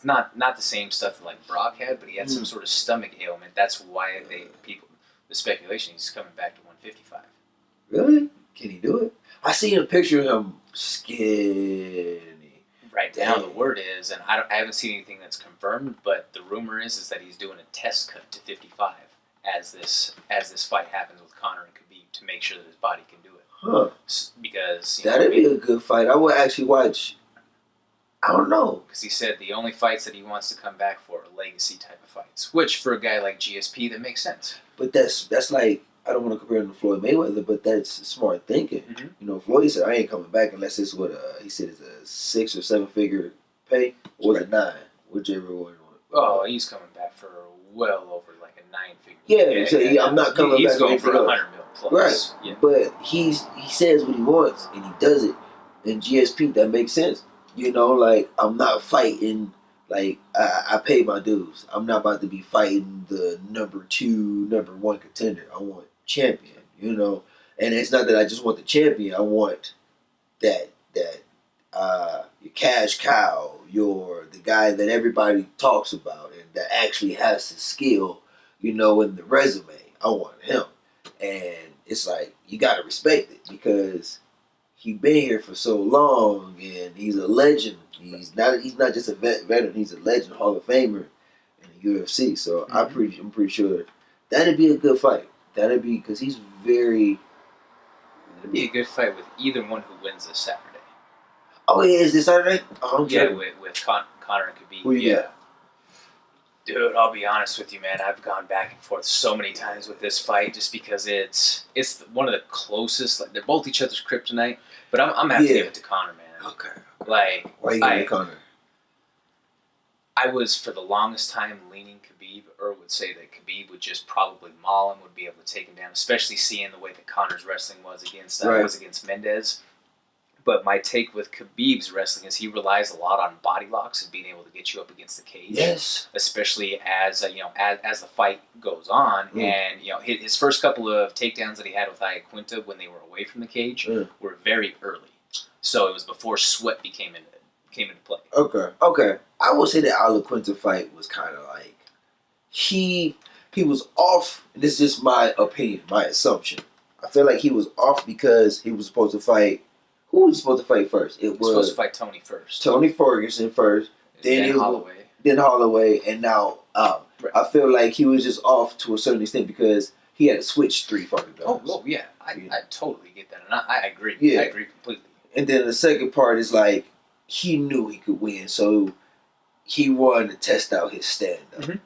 not the same stuff that like Brock had, but he had some sort of stomach ailment. That's why the speculation he's coming back to 155. Really? Can he do it? I seen a picture of him skinny. Right now, the word is, and I haven't seen anything that's confirmed, but the rumor is that he's doing a test cut to 55 as this fight happens with Conor and Khabib to make sure that his body can do it. Huh? Because that'd be a good fight. I would actually watch. I don't know. Because he said the only fights that he wants to come back for are legacy type of fights, which for a guy like GSP that makes sense. But that's like, I don't want to compare him to Floyd Mayweather, but that's smart thinking. Floyd said, I ain't coming back unless it's what he said is a 6 or 7 figure pay. Or was it 9? Whichever one. Oh, he's coming back for well over like a 9 figure. Yeah, I'm not coming back. He's going for 100 mil plus. Right. Yeah. But he says what he wants and he does it. And GSP, that makes sense. I'm not fighting. Like, I pay my dues. I'm not about to be fighting the number 2, number 1 contender. I want champion, And it's not that I just want the champion. I want that your cash cow, the guy that everybody talks about and that actually has the skill, in the resume. I want him. And it's like, you got to respect it because he's been here for so long and he's a legend. He's not just a veteran. He's a legend, Hall of Famer in the UFC. So I'm pretty sure that'd be a good fight. That'd be because he's very. It'd be a good fight with either one who wins this Saturday. Oh yeah, is this Saturday? Oh, with Conor and Khabib. Who you got? Dude, I'll be honest with you, man. I've gone back and forth so many times with this fight just because it's one of the closest. Like, they're both each other's kryptonite, but I'm gonna have to give it to Conor, man. Okay. Like, why you giving it to Conor? I was for the longest time leaning Khabib, or would say that Khabib would just probably maul him, would be able to take him down, especially seeing the way that Conor's wrestling was against Mendez. But my take with Khabib's wrestling is he relies a lot on body locks and being able to get you up against the cage. Yes. Especially as the fight goes on, and his first couple of takedowns that he had with Iaquinta when they were away from the cage were very early. So it was before sweat came into play. Okay. I will say that Iaquinta fight was kind of like he was off. This is just my opinion, my assumption. I feel like he was off because he was supposed to fight. Who was supposed to fight first? He was supposed to fight Tony first. Tony Ferguson first. Then Holloway. Then Holloway. And now right. I feel like he was just off to a certain extent because he had to switch 3 fucking belts. Oh, yeah. I totally get that. And I agree. Yeah. I agree completely. And then the second part is like he knew he could win. So he wanted to test out his stand-up.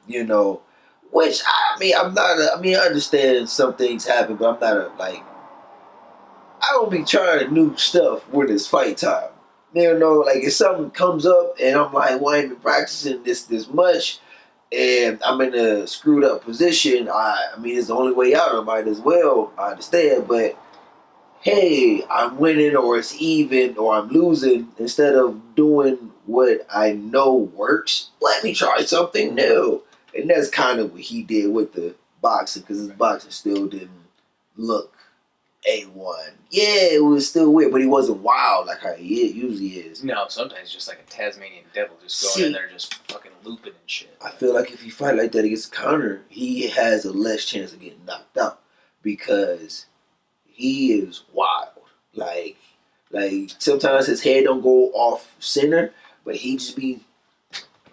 Which, I understand some things happen, but I'm not I don't be trying new stuff when it's fight time. Like if something comes up and I'm like, well, I ain't been practicing this much and I'm in a screwed up position, it's the only way out, I might as well, I understand, but hey, I'm winning or it's even or I'm losing, instead of doing what I know works, let me try something new. And that's kind of what he did with the boxing, because his boxing still didn't look A1. Yeah, it was still weird, but he wasn't wild like how he usually is. No, sometimes just like a Tasmanian devil just going in there just fucking looping and shit. I feel like if he fight like that against Conor, he has a less chance of getting knocked out because he is wild. Like sometimes his head don't go off center, but he just be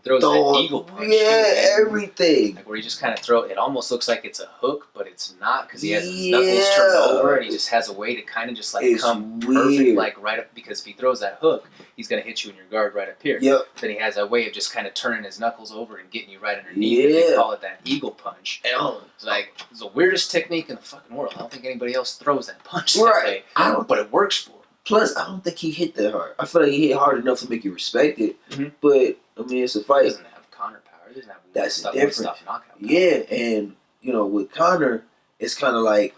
throws that eagle punch. Yeah, everything. Like where he just kind of it almost looks like it's a hook, but it's not because he has his knuckles turned over and he just has a way to kind of just like come perfect, like right up. Because if he throws that hook, he's gonna hit you in your guard right up here. Yep. Then he has a way of just kind of turning his knuckles over and getting you right underneath. Yeah. They call it that eagle punch. It's like it's the weirdest technique in the fucking world. I don't think anybody else throws that punch that way. But it works for him. Plus, I don't think he hit that hard. I feel like he hit hard enough to make you respect it. Mm-hmm. But I mean, it's a fight. He doesn't have Conor power. He doesn't have that's the difference. Knockout power. Yeah, and you know, with Conor, it's kind of like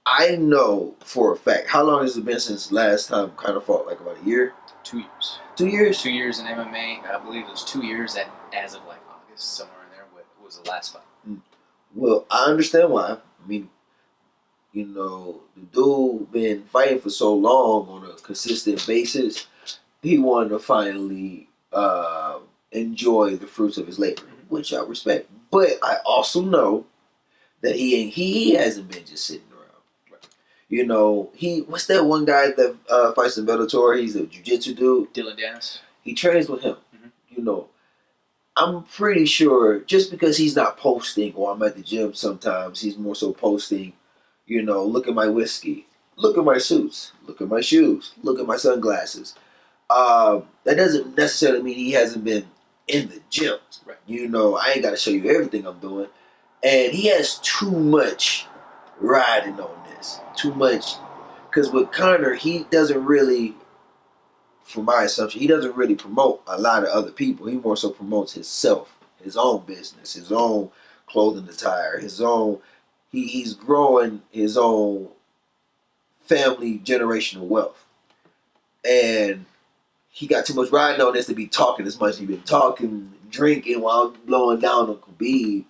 I know for a fact. How long has it been since last time Conor fought? Like about a year? 2 years. 2 years? 2 years in MMA. I believe it was 2 years as of like August, somewhere in there. What was the last fight? Well, I understand why. I mean, you know, the dude been fighting for so long on a consistent basis. He wanted to finally enjoy the fruits of his labor, which I respect. But I also know that he hasn't been just sitting around. Right. You know, what's that one guy that fights in Bellator? He's a jiu-jitsu dude. Dylan Dennis. He trains with him. Mm-hmm. You know, I'm pretty sure just because he's not posting, or I'm at the gym sometimes, he's more so posting, you know, look at my whiskey, look at my suits, look at my shoes, look at my sunglasses. That doesn't necessarily mean he hasn't been in the gym. Right. You know, I ain't got to show you everything I'm doing. And he has too much riding on this. Too much. Because with Conor, he doesn't really, from my assumption, he doesn't really promote a lot of other people. He more so promotes himself, his own business, his own clothing attire, his own. He's growing his own family generational wealth. And he got too much riding on this to be talking as much as he's been talking, drinking while blowing down on Khabib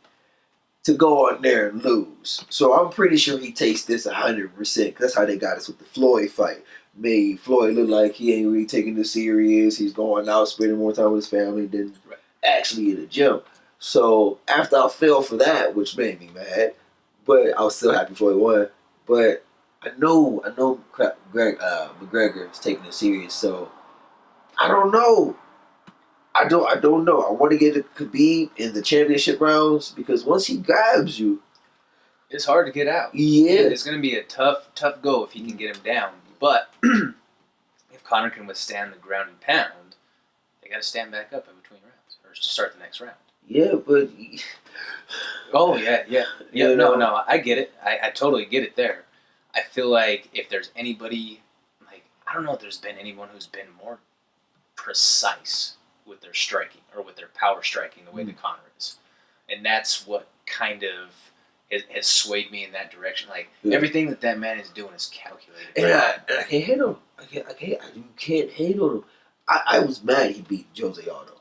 to go on there and lose. So I'm pretty sure he takes this 100%. That's how they got us with the Floyd fight. Made Floyd look like he ain't really taking this serious. He's going out, spending more time with his family than actually in the gym. So after I fell for that, which made me mad, but I was still happy Floyd won. But I know McGregor is taking it serious. So I don't know. I don't know. I want to get a Khabib in the championship rounds because once he grabs you, it's hard to get out. Yeah, it's going to be a tough go if he can get him down. But if Conor can withstand the ground and pound, they got to stand back up in between rounds or start the next round. Yeah, but oh yeah. No, I get it. I totally get it there. I feel like if there's anybody, like I don't know if there's been anyone who's been more precise with their striking or with their power striking the way that Conor is, and that's what kind of has swayed me in that direction. Like everything that man is doing is calculated. And I can't hate on him. You can't hate on him. I was mad he beat Jose Aldo.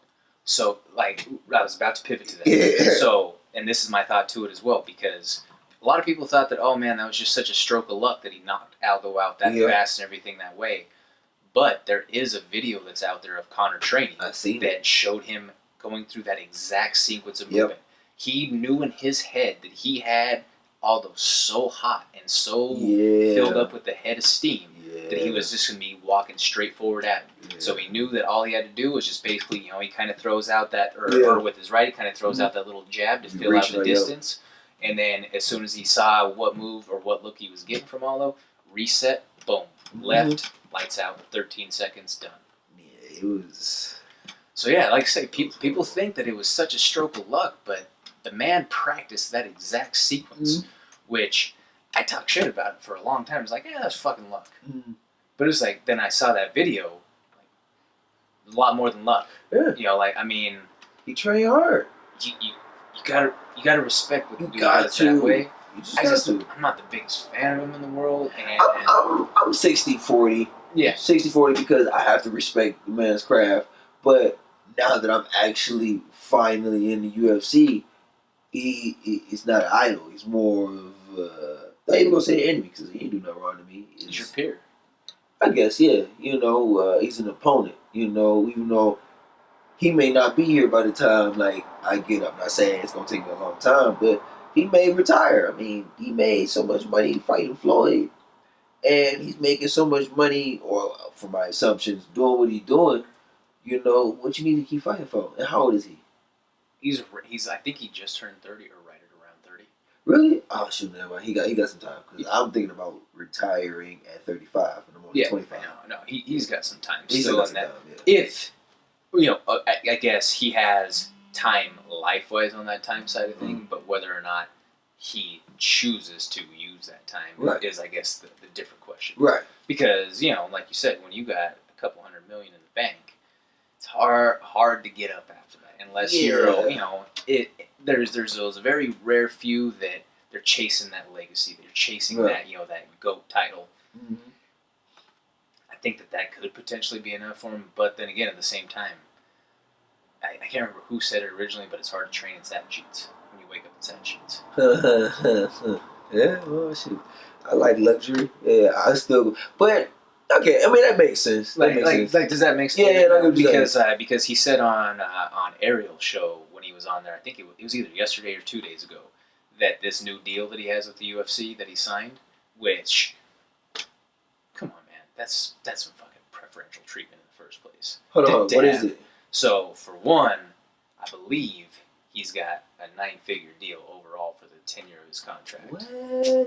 So like I was about to pivot to that. Yeah. So and this is my thought to it as well because a lot of people thought that that was just such a stroke of luck that he knocked Aldo out that fast and everything that way. But there is a video that's out there of Conor training that showed him going through that exact sequence of movement. He knew in his head that he had Aldo so hot and so filled up with the head of steam that he was just going to be walking straight forward at him. Yeah. So he knew that all he had to do was just basically, he kind of throws out that, or with his right, he kind of throws out that little jab to fill out the distance. And then as soon as he saw what move or what look he was getting from Aldo, reset, boom, left, lights out, 13 seconds, done. Yeah, it was... So yeah, like I say, people think that it was such a stroke of luck, but the man practiced that exact sequence, which I talked shit about it for a long time. It's like, that's fucking luck. But it was like, then I saw that video, like, a lot more than luck. Yeah. He trained hard. You gotta respect what the dude does that way. I'm not the biggest fan of him in the world. And I'm 60-40. Yeah. 60-40 because I have to respect the man's craft. But now that I'm actually finally in the UFC, he's not an idol. He's more of I ain't even gonna say enemy because he ain't do nothing wrong to me. He's your peer. I guess, yeah. He's an opponent. Even though he may not be here by the time I get up. I'm not saying it's gonna take me a long time, but he may retire. He made so much money fighting Floyd, and he's making so much money, or for my assumptions, doing what he's doing. You know what you need to keep fighting for. And how old is he? He's. I think he just turned 30 or right at around 30. Really? Oh shoot, never mind. He got some time because I'm thinking about retiring at 35 and I'm only 25. No, he's got some time He's still got in some that. time, yeah. If I guess he has time life-wise on that time side of thing, but whether or not he chooses to use that time is, I guess, the different question. Right. Because like you said, when you got a couple $100 million in the bank, it's hard to get up after that unless you're there's those very rare few that they're chasing that legacy, they're chasing that that GOAT title. Mm-hmm. I think that could potentially be enough for him, but then again, at the same time, I can't remember who said it originally, but it's hard to train in satin sheets when you wake up in satin sheets. Yeah, well, shoot. I like luxury. Yeah, I still, but okay. I mean, that makes sense. Does that make sense? Yeah, because he said on Ariel's show when he was on there, I think it was either yesterday or 2 days ago, that this new deal that he has with the UFC that he signed, which, come on, man, that's some fucking preferential treatment in the first place. Hold on, what is it? So for one, I believe he's got a 9-figure deal overall for the tenure of his contract. What?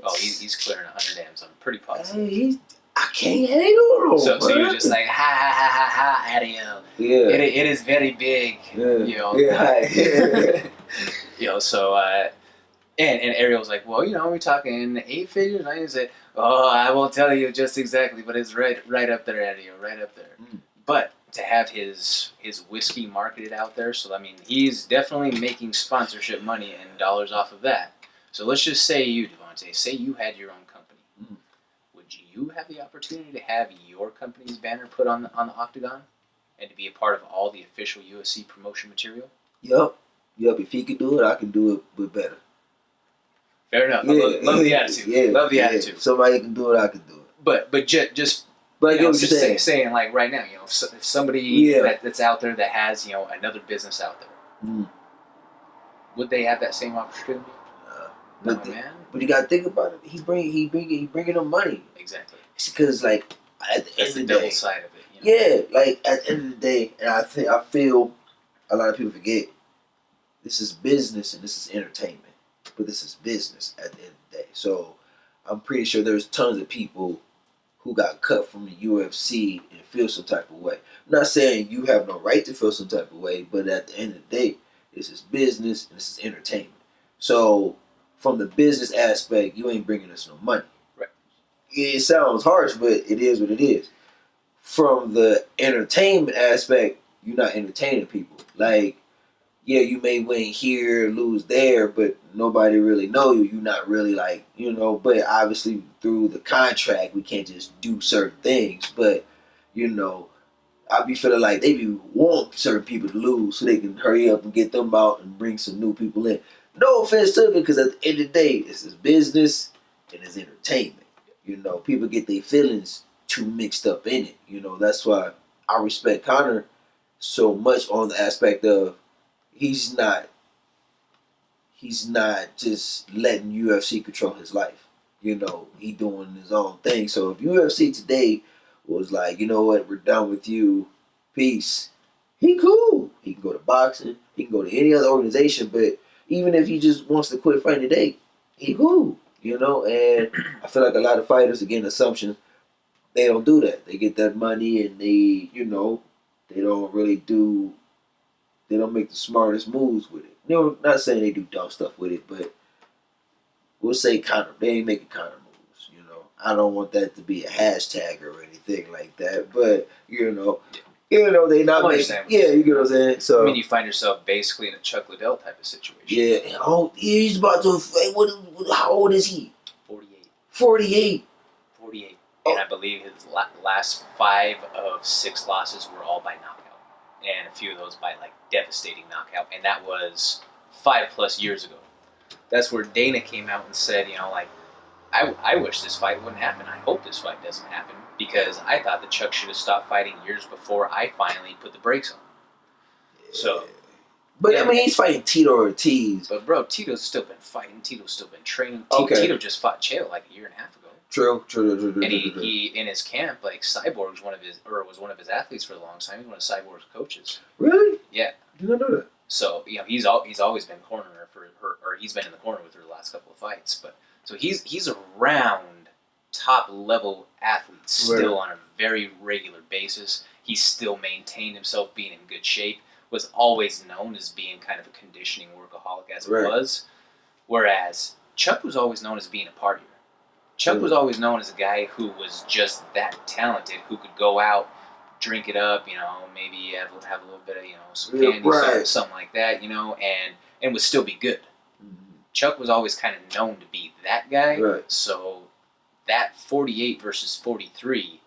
Oh, he's clearing 100 M's. I'm pretty positive. Hey, I can't handle him. So you're just like, ha ha ha ha ha, Adios. Yeah. It is very big. Yeah. Yeah. So and Ariel's like, well, we're talking 8 figures. I said, oh, I won't tell you just exactly, but it's right up there, Adios, right up there. Mm. But to have his whiskey marketed out there, so I mean, he's definitely making sponsorship money and dollars off of that. So let's just say you, Devonte, say you had your own company. Mm. Would you have the opportunity to have your company's banner put on the octagon and to be a part of all the official UFC promotion material? Yep. If he could do it, I can do it, but better. Fair enough. Yeah, love the attitude. Yeah, love the attitude. Somebody can do it, I can do it. But just. But just saying, like right now, if somebody that's out there that has another business out there, would they have that same opportunity? No, man. But you gotta think about it. He bringing them money. Exactly. It's because like at the end of the day, double side of it. Yeah, like at the end of the day, and I feel a lot of people forget this is business and this is entertainment, but this is business at the end of the day. So I'm pretty sure there's tons of people who got cut from the UFC and feel some type of way. I'm not saying you have no right to feel some type of way, but at the end of the day, this is business and this is entertainment. So from the business aspect, you ain't bringing us no money. Right. It sounds harsh, but it is what it is. From the entertainment aspect, you're not entertaining people. Like, yeah, you may win here, lose there, but nobody really know you. You're not really like, but obviously through the contract, we can't just do certain things. But, I be feeling like they be want certain people to lose so they can hurry up and get them out and bring some new people in. No offense to it, because at the end of the day, this is business and it's entertainment. People get their feelings too mixed up in it. That's why I respect Conor so much on the aspect of he's not just letting UFC control his life. He doing his own thing. So if UFC today was like, you know what, we're done with you, peace, he cool. He can go to boxing, he can go to any other organization, but even if he just wants to quit fighting today, he cool. And I feel like a lot of fighters, again, assumption, they don't do that. They get that money and they don't really they don't make the smartest moves with it. Not saying they do dumb stuff with it, but we'll say they ain't making Conor moves. I don't want that to be a hashtag or anything like that, but they not making. Yeah, you get what I'm saying. So you find yourself basically in a Chuck Liddell type of situation. Yeah. Oh, he's about to. How old is he? 48. 48. 48. And I believe his last 5 of 6 losses were all by knockout. And a few of those by devastating knockout. And that was 5+ years ago. That's where Dana came out and said, I wish this fight wouldn't happen. I hope this fight doesn't happen. Because I thought that Chuck should have stopped fighting years before I finally put the brakes on. So. But he's fighting Tito Ortiz. But bro, Tito's still been fighting. Tito's still been training. Okay. Tito just fought Chael a year and a half ago. True. And he in his camp, like Cyborg's was one of his athletes for a long time. He's one of Cyborg's coaches. Really? Yeah. Did not know that. So he's always been corner for her, or he's been in the corner with her the last couple of fights. But so he's around top level athletes still on a very regular basis. He's still maintained himself being in good shape. Was always known as being kind of a conditioning workaholic as it was. Whereas Chuck was always known as being a partier. Chuck was always known as a guy who was just that talented, who could go out, drink it up, maybe have a little bit of, some candy, something like that, and would still be good. Mm-hmm. Chuck was always kind of known to be that guy. Right. So that 48 versus 43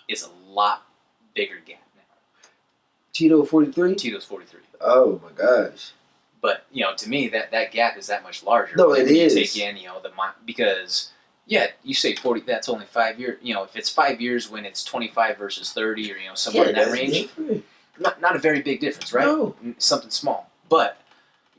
is a lot bigger gap now. Tito 43? Tito's 43. Oh my gosh. But, to me, that gap is that much larger. No, it is. You take in, because... Yeah, you say 40, that's only 5 years. If it's 5 years when it's 25 versus 30 or, somewhere in that range, not a very big difference, right? No. Something small. But,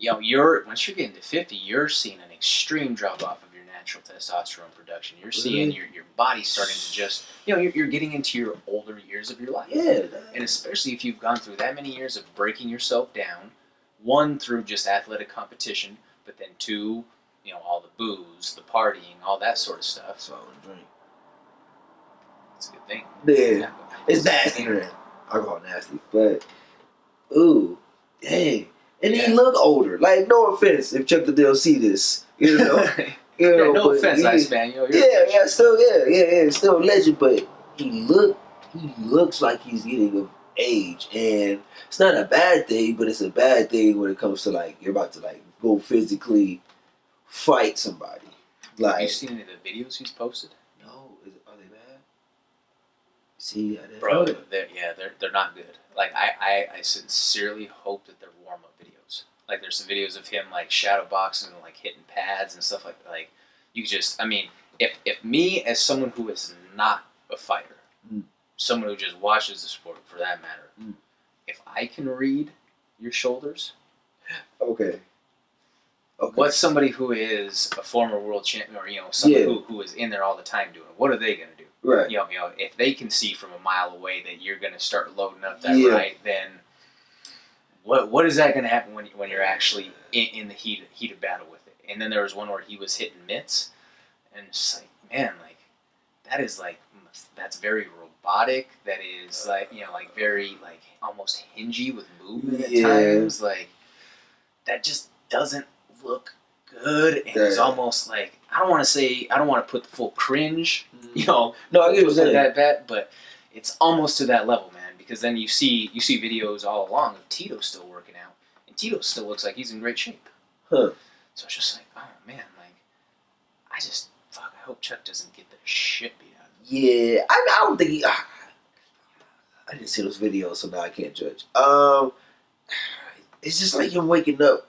once you're getting to 50, you're seeing an extreme drop-off of your natural testosterone production. You're seeing your body starting to just, you're getting into your older years of your life. Yeah. And especially if you've gone through that many years of breaking yourself down, one, through just athletic competition, but then two, all the booze, the partying, all that sort of stuff. So I would drink. It's a good thing. Yeah. It's nasty, man. Alcohol nasty. But, ooh, dang. And he look older. Like, no offense if Chuck Liddell see this. No offense, Ice Man. Still a legend, but he looks like he's getting of age. And it's not a bad thing, but it's a bad thing when it comes to, like, you're about to, like, go physically fight somebody. Like, have you seen any of the videos he's posted? No. Are they bad? See, bro, they're not good. Like, I sincerely hope that they're warm-up videos. Like, there's some videos of him, like, shadow boxing and, like, hitting pads and stuff like that. Like, you just, if me, as someone who is not a fighter, someone who just watches the sport for that matter, if I can read your shoulders... Okay. What's somebody who is a former world champion, or someone who is in there all the time doing it? What are they going to do? Right. If they can see from a mile away that you're going to start loading up that right, then what is that going to happen when you're actually in the heat of battle with it? And then there was one where he was hitting mitts, and it's like, man, like that's very robotic. That is like very like almost hingy with movement at times. Like that just doesn't look good, and it's almost like I don't want to put the full cringe, No, I get that bad, but it's almost to that level, man. Because then you see videos all along of Tito still working out, and Tito still looks like he's in great shape. Huh. So it's just like, oh man, like I hope Chuck doesn't get the shit beat out of him. Yeah, I don't think he. I didn't see those videos, so now I can't judge. It's just like him waking up.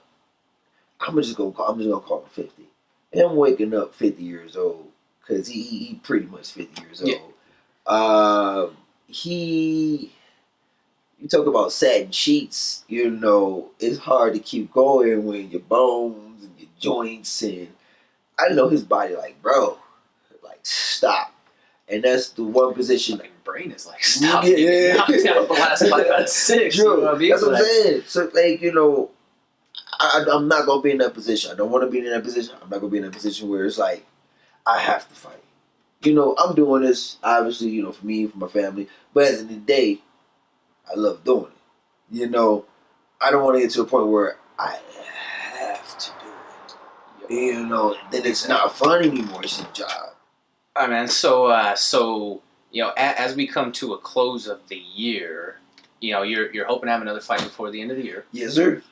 I'm just gonna call him 50. Him waking up 50 years old, because he pretty much 50 years old. You talk about satin sheets. It's hard to keep going when your bones and your joints, and I know his body like, bro, like stop. And that's the one position. Fucking brain is like, stop. Knocked out the last 5 out of 6. True. That's what I'm saying. So like, I'm not going to be in that position. I don't want to be in that position. I'm not going to be in that position where it's like, I have to fight. I'm doing this, obviously, for me, for my family. But at the end of the day, I love doing it. I don't want to get to a point where I have to do it. Then it's not fun anymore. It's a job. All right, man. So as we come to a close of the year, you're hoping to have another fight before the end of the year. Yes, sir.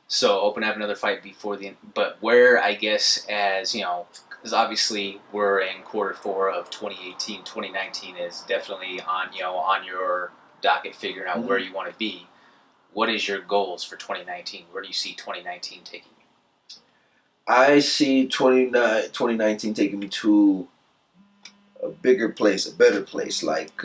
So hoping to have another fight before the end. But where, I guess, as, because obviously we're in quarter 4 of 2018, 2019 is definitely on your docket figuring out where you want to be. What is your goals for 2019? Where do you see 2019 taking you? I see 2019 taking me to a bigger place, a better place. Like,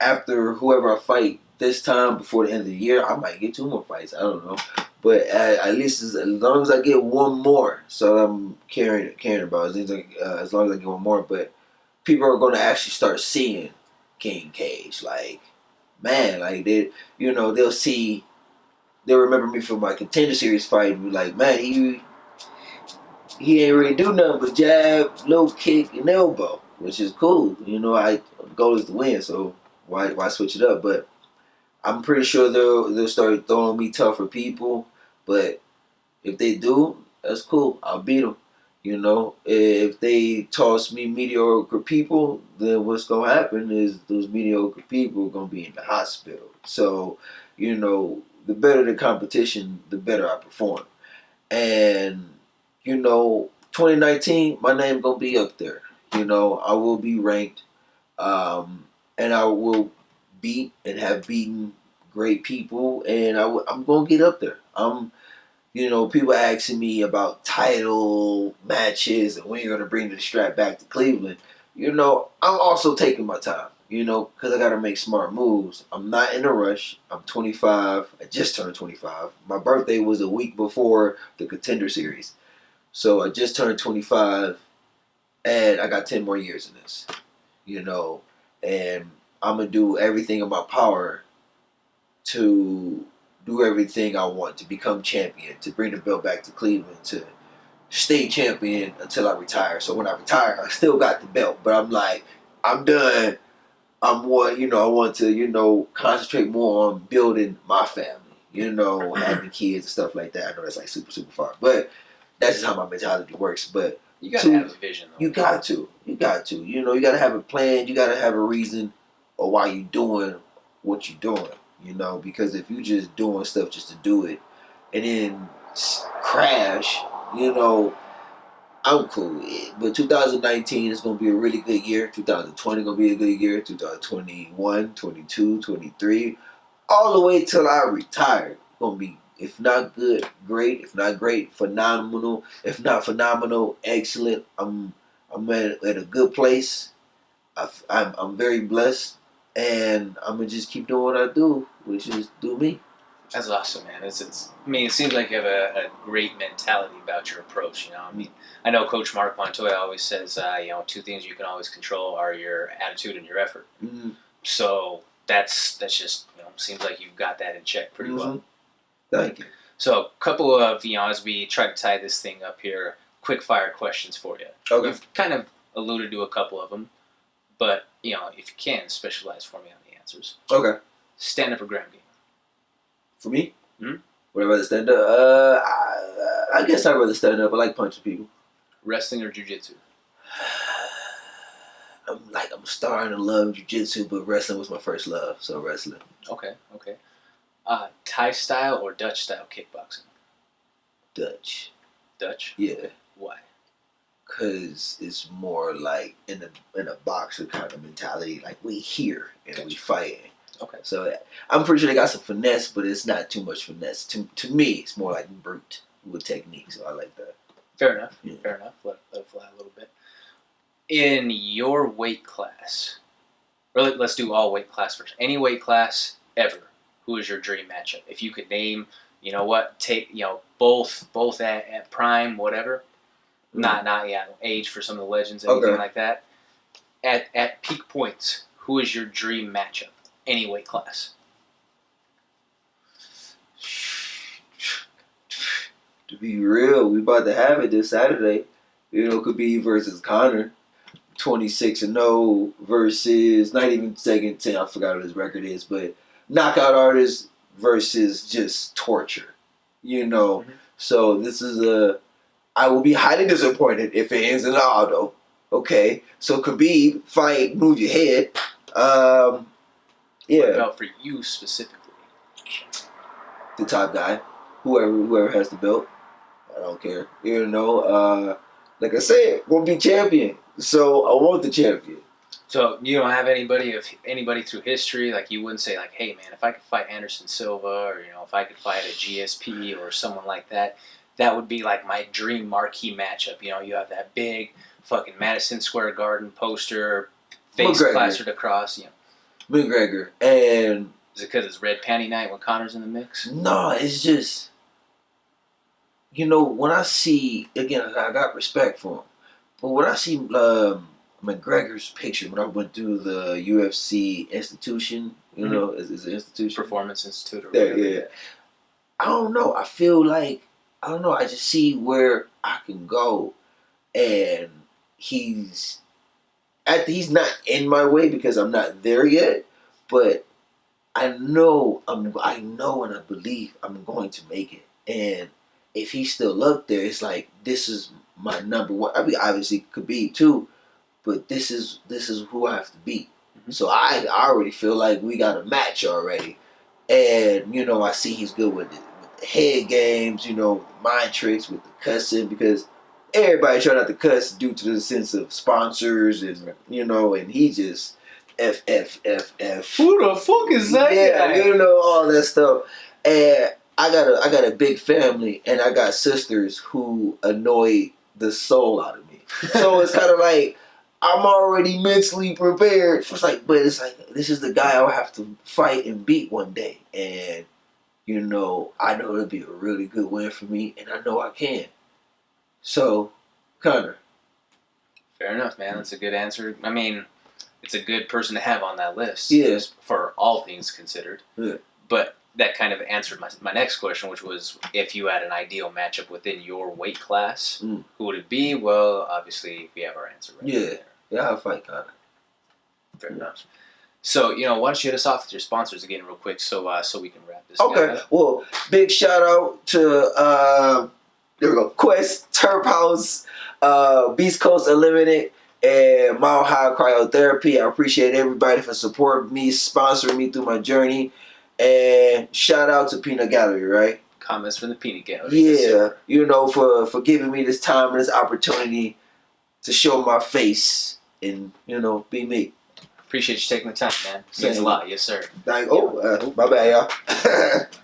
after whoever I fight this time, before the end of the year, I might get 2 more fights. I don't know. But at least as long as I get one more, so I'm caring about. As long as I get one more, but people are going to actually start seeing King Cage. Like, man, like they'll see, they'll remember me from my Contender Series fight and be like, man, he ain't really do nothing but jab, low kick, and elbow, which is cool. The goal is to win, so why switch it up? But I'm pretty sure they'll start throwing me tougher people. But if they do, that's cool. I'll beat them. If they toss me mediocre people, then what's gonna happen is those mediocre people are gonna be in the hospital. So, the better the competition, the better I perform. And 2019, my name gonna be up there. I will be ranked, and I will beat and have beaten great people, and I'm gonna get up there. People asking me about title matches and when you're gonna bring the strap back to Cleveland. I'm also taking my time. Because I gotta make smart moves. I'm not in a rush. I'm 25. I just turned 25. My birthday was a week before the Contender Series. So I just turned 25, and I got 10 more years in this, and I'm going to do everything in my power to do everything I want, to become champion, to bring the belt back to Cleveland, to stay champion until I retire. So when I retire, I still got the belt, but I'm like, I'm done. I want to, concentrate more on building my family, having kids and stuff like that. I know that's like super, super far, but that's just how my mentality works. But you gotta have a vision, though. You got to. You gotta have a plan. You gotta have a reason of why you're doing what you're doing. Because if you just doing stuff just to do it and then crash, I'm cool with it. But 2019 is gonna be a really good year. 2020 gonna be a good year. 2021, 22, 23, all the way till I retire. Gonna be, if not good, great. If not great, phenomenal. If not phenomenal, excellent. I'm at a good place. I'm very blessed, and I'm gonna just keep doing what I do, which is do me. That's awesome, man. It seems like you have a great mentality about your approach. I know Coach Mark Montoya always says, two things you can always control are your attitude and your effort. Mm-hmm. So that's just seems like you've got that in check pretty well. Thank you. So a couple of as we try to tie this thing up here, quick fire questions for you. Okay. You've kind of alluded to a couple of them, but if you can specialize for me on the answers. Okay. Stand up or ground game? For me? Mm-hmm. Would I rather stand up? I guess I'd rather stand up. I like punching people. Wrestling or jiu-jitsu? I'm starting to love jiu-jitsu, but wrestling was my first love, so wrestling. Okay. Thai style or Dutch style kickboxing? Dutch. Dutch? Yeah. Why? Because it's more like in a boxer kind of mentality, like we here and we fighting. Okay. So I'm pretty sure they got some finesse, but it's not too much finesse. To me, it's more like brute with technique, so I like that. Fair enough. Yeah. Fair enough. Let it fly a little bit. In your weight class, or let's do all weight class first. Any weight class ever, who is your dream matchup? If you could name, take both at prime, whatever. Not age for some of the legends, anything like that. At peak points, who is your dream matchup? Any weight class. To be real, we about to have it this Saturday. Khabib versus Conor. 26-0 versus, not even second 10, I forgot what his record is, but knockout artist versus just torture. Mm-hmm. So this is I will be highly disappointed if it ends in an auto. Okay, so Khabib, fight, move your head. Yeah. What about for you specifically? The top guy, whoever has the belt, I don't care. Like I said, gonna be champion. So I want the champion. So you don't have anybody through history, like you wouldn't say like, hey man, if I could fight Anderson Silva, or if I could fight a GSP or someone like that, that would be like my dream marquee matchup. You have that big fucking Madison Square Garden poster, face plastered across. McGregor. And is it because it's red panty night when Conor's in the mix? No, it's just when I see, again, I got respect for him, but when I see McGregor's picture, when I went through the UFC institution, is an institution? Performance Institute or whatever. Yeah. I don't know. I feel like, I just see where I can go, and he's not in my way because I'm not there yet, but I know and I believe I'm going to make it. And if he's still up there, it's like, this is my number one. I mean, obviously Khabib too, but this is who I have to beat. Mm-hmm. So I already feel like we got a match already. And, I see he's good with the head games, mind tricks, with the cussing, because everybody try not to cuss due to the sense of sponsors and, and he just F. Who the fuck is that guy? Yeah, all that stuff. And I got a big family, and I got sisters who annoy the soul out of me. So it's kind of like, I'm already mentally prepared. It's like, this is the guy I'll have to fight and beat one day. And, I know it'll be a really good win for me, and I know I can. So, Conor. Fair enough, man. That's a good answer. I mean, it's a good person to have on that list. Yeah. For all things considered. Yeah. But that kind of answered my next question, which was, if you had an ideal matchup within your weight class, who would it be? Well, obviously, we have our answer right there. Yeah, I'll fight Conor. Fair enough. So, why don't you hit us off with your sponsors again real quick so we can wrap this Okay. Well, big shout out to, there we go, Quest, Terphouse, Beast Coast Unlimited, and Mile High Cryotherapy. I appreciate everybody for supporting me, sponsoring me through my journey. And shout out to Peanut Gallery, right? Comments from the Peanut Gallery. Yeah, for giving me this time and this opportunity to show my face and, be me. Appreciate you taking the time, man. Means a lot, yes, sir. My bad, y'all.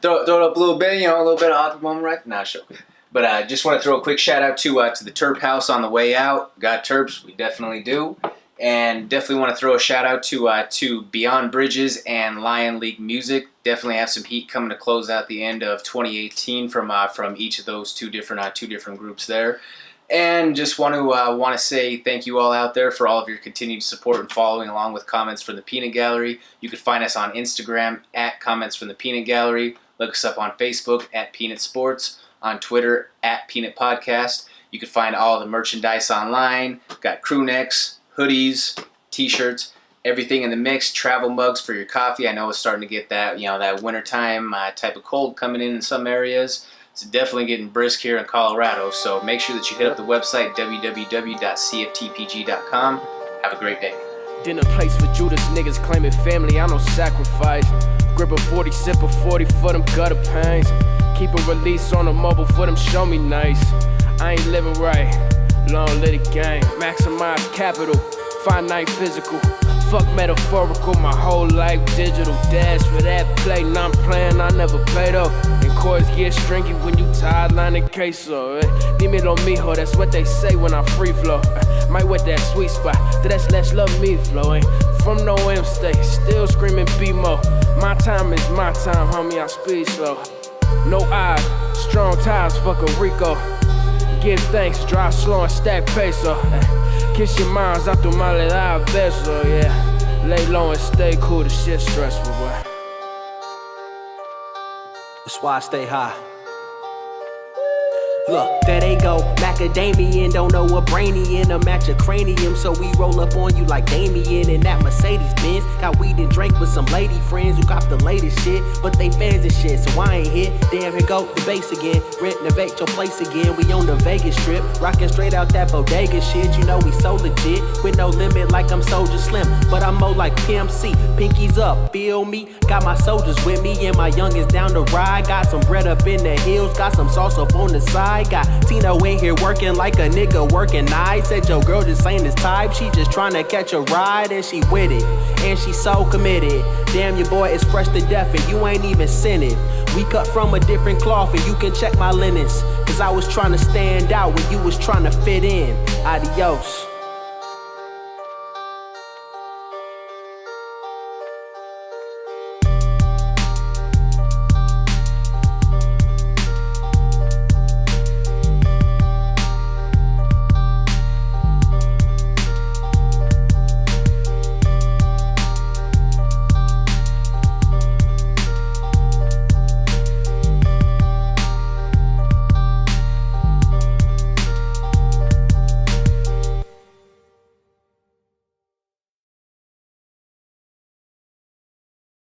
throw it up a little bit, a little bit of awkward moment, right? Nah, sure. But I just want to throw a quick shout out to the Terphouse on the way out. Got Terps, we definitely do. And definitely want to throw a shout out to Beyond Bridges and Lion League Music. Definitely have some heat coming to close out the end of 2018 from each of those two different groups there. And just want to say thank you all out there for all of your continued support and following along with Comments from the Peanut Gallery. You can find us on Instagram at Comments from the Peanut Gallery. Look us up on Facebook at Peanut Sports. On Twitter at Peanut Podcast. You can find all the merchandise online. Got crew necks, hoodies, t-shirts, everything in the mix. Travel mugs for your coffee. I know it's starting to get that that wintertime type of cold coming in some areas. It's definitely getting brisk here in Colorado. So make sure that you hit up the website www.cftpg.com. Have a great day. Dinner place for Judas niggas claiming family. I no sacrifice. Grip a 40, sip a 40 for them gutter pains. Keep a release on the mobile for them show me nice. I ain't living right, long live the game. Maximize capital, finite physical. Fuck metaphorical, my whole life digital. Dash for that play, not playing, I never play though. And chords get stringy when you tired line and queso. Dímelo mijo, that's what they say when I free flow. Might with that sweet spot, that's less love me flowing. From no M state, still screaming BMO. My time is my time, homie, I speed slow. No eyes, strong ties, fuck a Rico. Give thanks, drive slow and stack peso. Kiss your minds out through my little beso, yeah. Lay low and stay cool, the shit stressful, boy. That's why I stay high. Look, there they go, macadamian, don't know a brainy in a match of cranium, so we roll up on you like Damien in that Mercedes-Benz. Got weed and drink with some lady friends who got the latest shit, but they fans and shit, so I ain't hit. Damn, here go the bass again, renovate your place again. We on the Vegas Strip, rockin' straight out that bodega shit. You know we so legit, with no limit like I'm Soldier Slim, but I'm more like PMC. Pinkies up, feel me? Got my soldiers with me and my youngins down the ride. Got some bread up in the hills, got some sauce up on the side. Got Tino in here working like a nigga working. I said your girl just ain't his type. She just tryna catch a ride and she with it. And she so committed. Damn, your boy is fresh to death and you ain't even sent it. We cut from a different cloth and you can check my linens. Cause I was tryna stand out when you was tryna fit in. Adios.